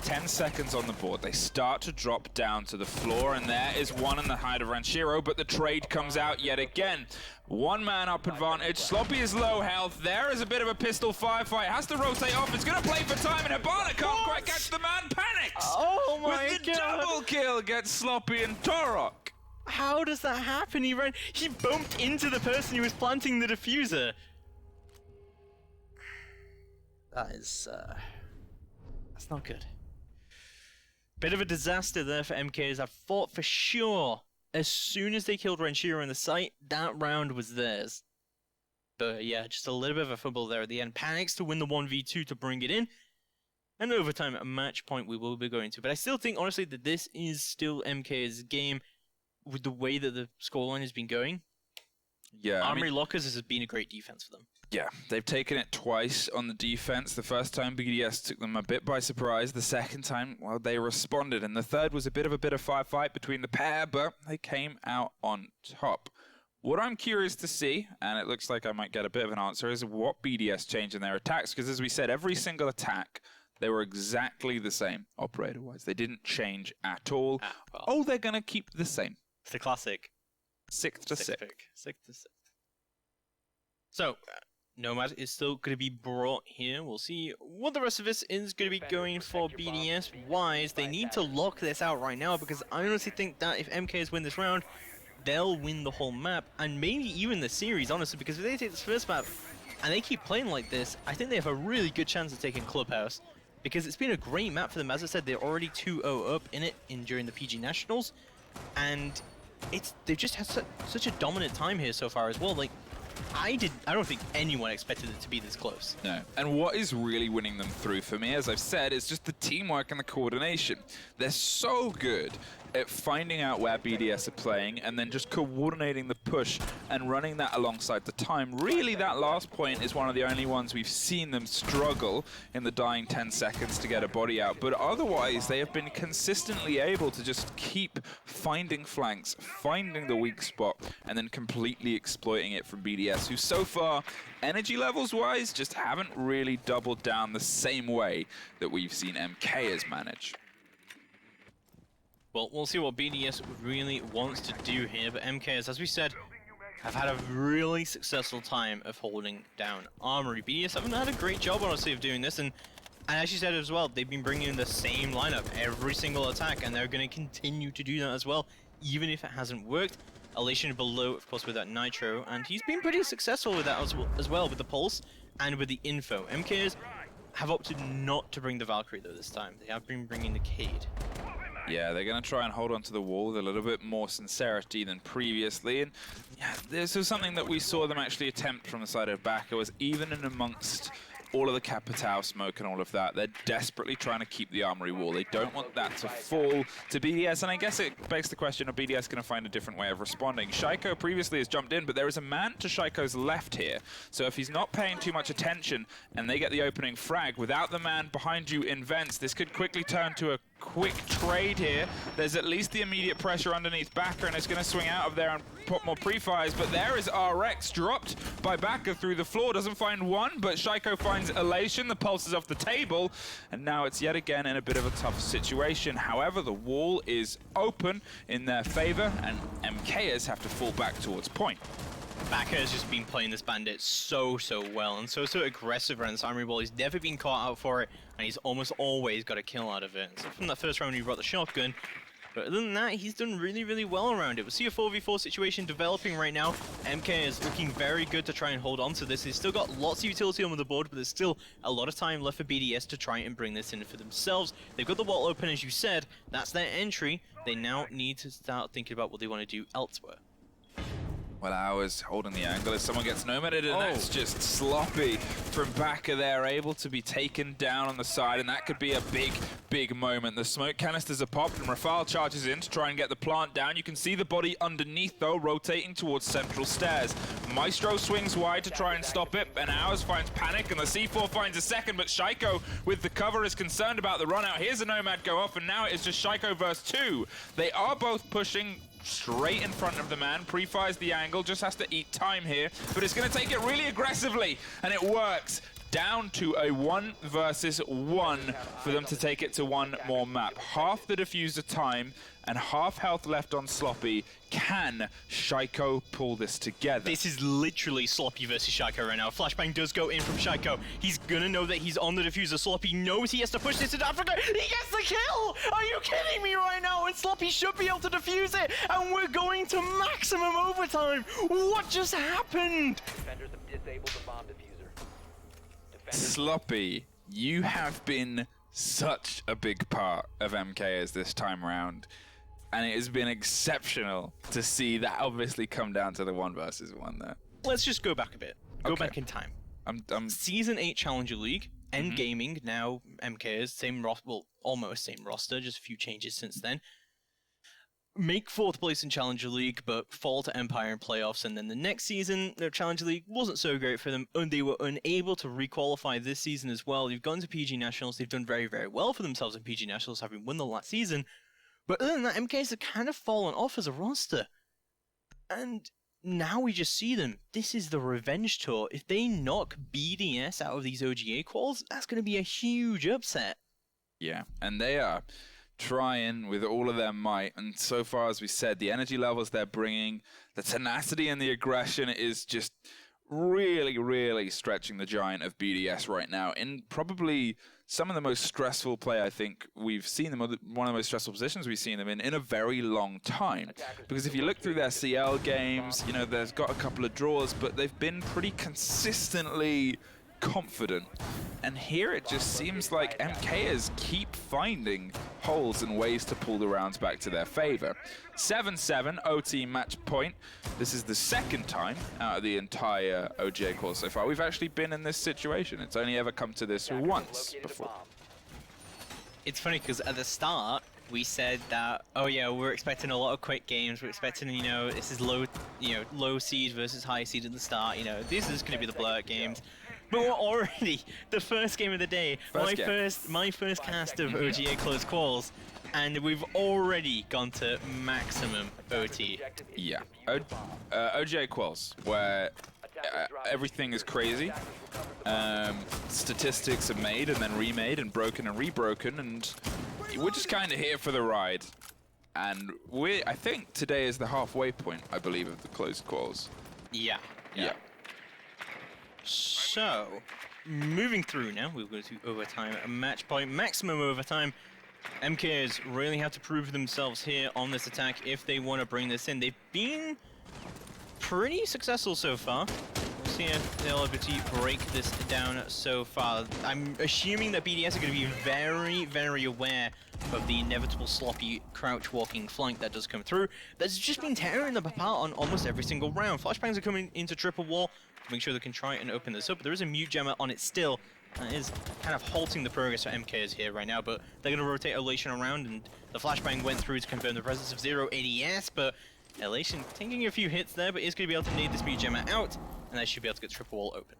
10 seconds on the board. They start to drop down to the floor, and there is one in the hide of Ranchero, but the trade comes out yet again. 1 man up advantage. Sloppy is low health. There is a bit of a pistol firefight. Has to rotate off. It's going to play for time, and Hibana can't quite catch the man. Panics! Oh my With the God. double kill gets Sloppy and Torok. How does that happen? He bumped into the person who was planting the diffuser. That is, that's not good. Bit of a disaster there for MKs. I thought for sure, as soon as they killed Ranchero in the site, that round was theirs. But yeah, just a little bit of a fumble there at the end. Panics to win the 1v2 to bring it in. And overtime, a match point we will be going to. But I still think, honestly, that this is still MK's game with the way that the scoreline has been going. Yeah, Armory Lockers has been a great defense for them. Yeah, they've taken it twice on the defense. The first time BDS took them a bit by surprise. The second time, well, they responded. And the third was a bit of a firefight between the pair, but they came out on top. What I'm curious to see, and it looks like I might get a bit of an answer, is what BDS changed in their attacks. Because as we said, every single attack, they were exactly the same operator-wise. They didn't change at all. Well. Oh, they're going to keep the same. It's the classic. 6th to 6th. Pick. 6th to 6th. So, Nomad is still going to be brought here. We'll see what the rest of this is going to be going for BDS wise. They need to lock this out right now because I honestly think that if MKs win this round, they'll win the whole map and maybe even the series, honestly, because if they take this first map and they keep playing like this, I think they have a really good chance of taking Clubhouse because it's been a great map for them. As I said, they're already 2-0 up in it during the PG Nationals, and they've just had such a dominant time here so far as well. Like, I don't think anyone expected it to be this close. No. And what is really winning them through for me, as I've said, is just the teamwork and the coordination. They're so good at finding out where BDS are playing and then just coordinating the push and running that alongside the time. Really, that last point is one of the only ones we've seen them struggle in the dying 10 seconds to get a body out. But otherwise, they have been consistently able to just keep finding flanks, finding the weak spot, and then completely exploiting it from BDS, who so far, energy levels-wise, just haven't really doubled down the same way that we've seen MKers manage. Well, we'll see what BDS really wants to do here, but MKs, as we said, have had a really successful time of holding down Armory. BDS haven't had a great job, honestly, of doing this, and as you said as well, they've been bringing in the same lineup every single attack, and they're going to continue to do that as well, even if it hasn't worked. Elation below, of course, with that Nitro, and he's been pretty successful with that as well, with the Pulse and with the Info. MKs have opted not to bring the Valkyrie, though, this time. They have been bringing the Cade. Yeah, they're going to try and hold on to the wall with a little bit more sincerity than previously. And yeah, this was something that we saw them actually attempt from the side of back. It was even in amongst all of the Capitao smoke and all of that, they're desperately trying to keep the Armory wall. They don't want that to fall to BDS, and I guess it begs the question, are BDS going to find a different way of responding? Shaiko previously has jumped in, but there is a man to Shaiko's left here, so if he's not paying too much attention and they get the opening frag, without the man behind you in vents, this could quickly turn to a quick trade here. There's at least the immediate pressure underneath Baka, and it's going to swing out of there and put more pre-fires, but there is RX dropped by Baka through the floor. Doesn't find one, but Shaiko finds Elation. The pulse is off the table, and now it's yet again in a bit of a tough situation. However, the wall is open in their favor, and MKers have to fall back towards point. Baka has just been playing this bandit so well and so aggressive around this armory wall. He's never been caught out for it, and he's almost always got a kill out of it. So from that first round he brought the shotgun, but other than that, he's done really well around it. We see a 4v4 situation developing right now. MK is looking very good to try and hold on to this. He's still got lots of utility on the board, but there's still a lot of time left for BDS to try and bring this in for themselves. They've got the wall open, as you said. That's their entry. They now need to start thinking about what they want to do elsewhere. Well, Hours holding the angle as someone gets nomaded, and that's just sloppy from Baka there, able to be taken down on the side, and that could be a big moment. The smoke canisters are popped, and Rafale charges in to try and get the plant down. You can see the body underneath, though, rotating towards central stairs. Maestro swings wide to try and stop it, and Hours finds panic, and the C4 finds a second, but Shaiko, with the cover, is concerned about the run out. Here's a Nomad go off, and now it's just Shaiko versus 2. They are both pushing straight in front of the man, pre-fires the angle, just has to eat time here, but it's going to take it really aggressively, and it works. Down to a 1 versus 1 for them to take it to one more map. Half the diffuser time and half health left on Sloppy. Can Shaiko pull this together? This is literally Sloppy versus Shaiko right now. Flashbang does go in from Shaiko. He's gonna know that he's on the diffuser. Sloppy knows he has to push this to Africa. He gets the kill! Are you kidding me right now? And Sloppy should be able to defuse it, and we're going to maximum overtime. What just happened? Defenders have disabled the bomb diffuser. Sloppy, you have been such a big part of MKers this time around, and it has been exceptional to see that obviously come down to the 1 versus 1 there. Let's just go back a bit. Go back in time. Season 8 Challenger League, End Gaming, now MKers, same roster, well, almost same roster, just a few changes since then. Make 4th place in Challenger League, but fall to Empire in playoffs, and then the next season, their Challenger League wasn't so great for them, and they were unable to requalify this season as well. They've gone to PG Nationals, they've done very well for themselves in PG Nationals, having won the last season, but other than that, MKs have kind of fallen off as a roster. And now we just see them. This is the revenge tour. If they knock BDS out of these OGA quals, that's going to be a huge upset. Yeah, and they are trying with all of their might, and so far, as we said, the energy levels they're bringing, the tenacity and the aggression is just really stretching the giant of BDS right now in probably some of the most stressful play I think we've seen them, one of the most stressful positions we've seen them in a very long time. Because if you look through their CL games, you know, there's got a couple of draws, but they've been pretty consistently confident. And here it just seems like MKers keep finding holes and ways to pull the rounds back to their favor. 7-7 OT match point. This is the second time out of the entire OGA course so far we've actually been in this situation. It's only ever come to this once before. It's funny because at the start we said that, oh yeah, we're expecting a lot of quick games. We're expecting, you know, this is low seed versus high seed at the start. You know, this is going to be the blur games. But we're already the first game of the day. My first cast of OGA close calls, and we've already gone to maximum OT. Yeah, OGA quals where everything is crazy. Statistics are made and then remade and broken and rebroken, and we're just kind of here for the ride. And I think today is the halfway point, I believe, of the closed quals. Yeah. Yeah. So, moving through now, we'll go to overtime, a match point, maximum overtime. MKers really have to prove themselves here on this attack if they want to bring this in. They've been pretty successful so far. We'll see if they'll able to break this down so far. I'm assuming that BDS are going to be very aware of the inevitable sloppy crouch walking flank that does come through. That's just been tearing them apart on almost every single round. Flashbangs are coming into triple wall to make sure they can try and open this up. But there is a mute jammer on it still. That is kind of halting the progress for MKers here right now, but they're going to rotate Elation around, and the flashbang went through to confirm the presence of 0 ADS, but Elation taking a few hits there, but is going to be able to nade this mute jammer out, and they should be able to get triple wall open.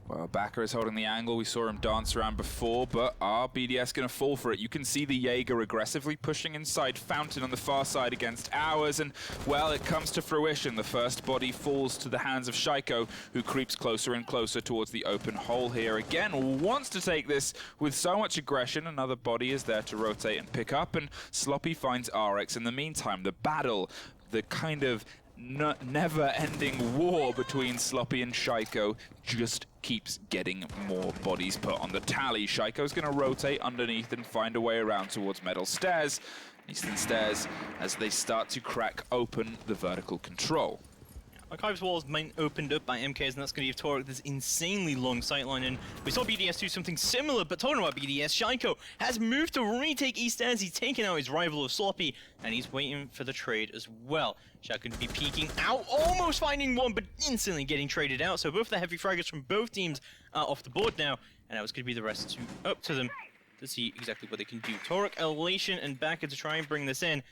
Well, Backer is holding the angle. We saw him dance around before, but are BDS going to fall for it? You can see the Jaeger aggressively pushing inside Fountain on the far side against Ours, and, well, it comes to fruition. The first body falls to the hands of Shaiko, who creeps closer and closer towards the open hole here. Again, wants to take this with so much aggression. Another body is there to rotate and pick up, and Sloppy finds RX. In the meantime, the battle, the kind of never-ending war between Sloppy and Shaiko just keeps getting more bodies put on the tally. Shaiko's going to rotate underneath and find a way around towards metal stairs, eastern stairs, as they start to crack open the vertical control. Archives walls main opened up by MKs, and that's going to give Torek this insanely long sightline. And we saw BDS do something similar, but talking about BDS, Shaiko has moved to retake East Stairs. He's taken out his rival of Sloppy, and he's waiting for the trade as well. Shaiko could be peeking out, almost finding one, but instantly getting traded out. So both the heavy fraggers from both teams are off the board now, and now it's going to be the rest up to them to see exactly what they can do. Torek, Elation, and Backer to try and bring this in.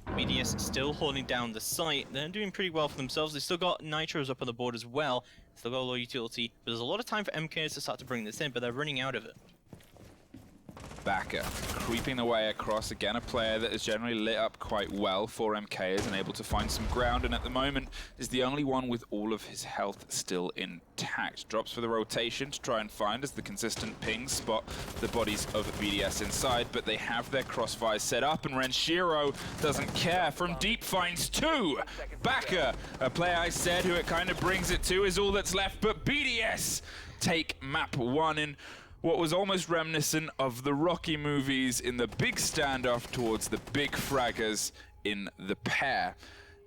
BDS still holding down the site. They're doing pretty well for themselves. They still got Nitros up on the board as well. Still got a low utility. But there's a lot of time for MKs to start to bring this in, but they're running out of it. Backer creeping the way across. Again, a player that is generally lit up quite well for MKers and able to find some ground, and at the moment is the only one with all of his health still intact. Drops for the rotation to try and find as the consistent pings spot the bodies of BDS inside, but they have their crossfires set up, and Renshiro doesn't care. From deep finds two. Backer, a player I said who it kind of brings it to, is all that's left, but BDS take map 1 in what was almost reminiscent of the Rocky movies in the big standoff towards the big fraggers in the pair.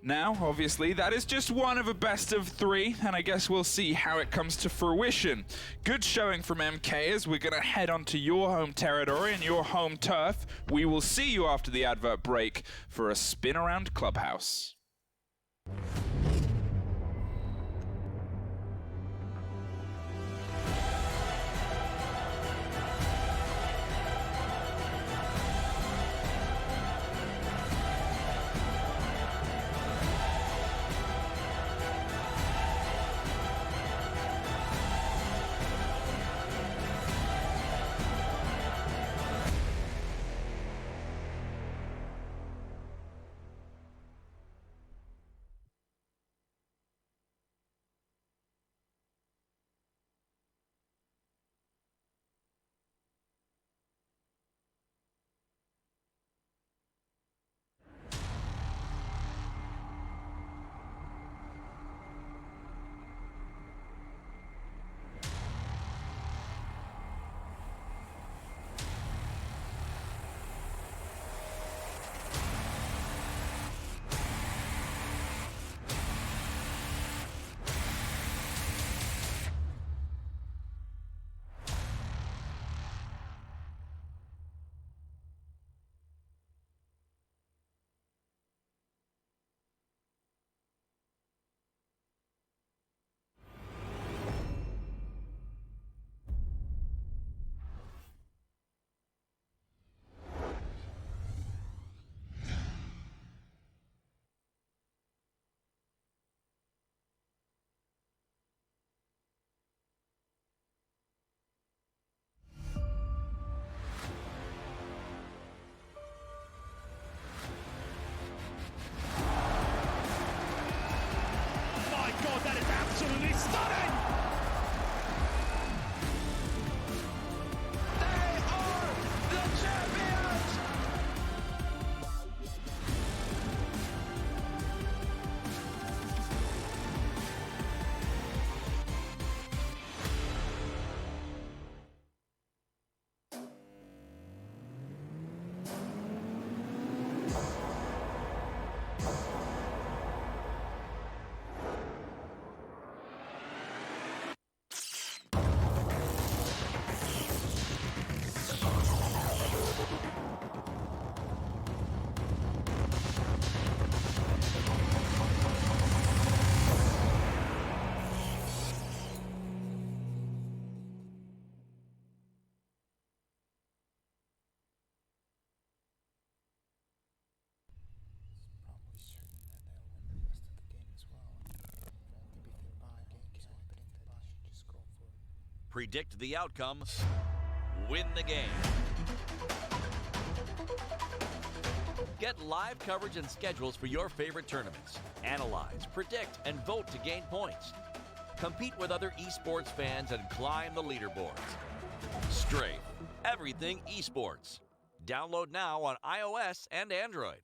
Now, obviously, that is just one of a best of 3, and I guess we'll see how it comes to fruition. Good showing from MK as we're going to head onto your home territory and your home turf. We will see you after the advert break for a spin around Clubhouse. predict the outcome, win the game. Get live coverage and schedules for your favorite tournaments. Analyze, predict, and vote to gain points. Compete with other esports fans and climb the leaderboards. Strafe, everything esports. Download now on iOS and Android.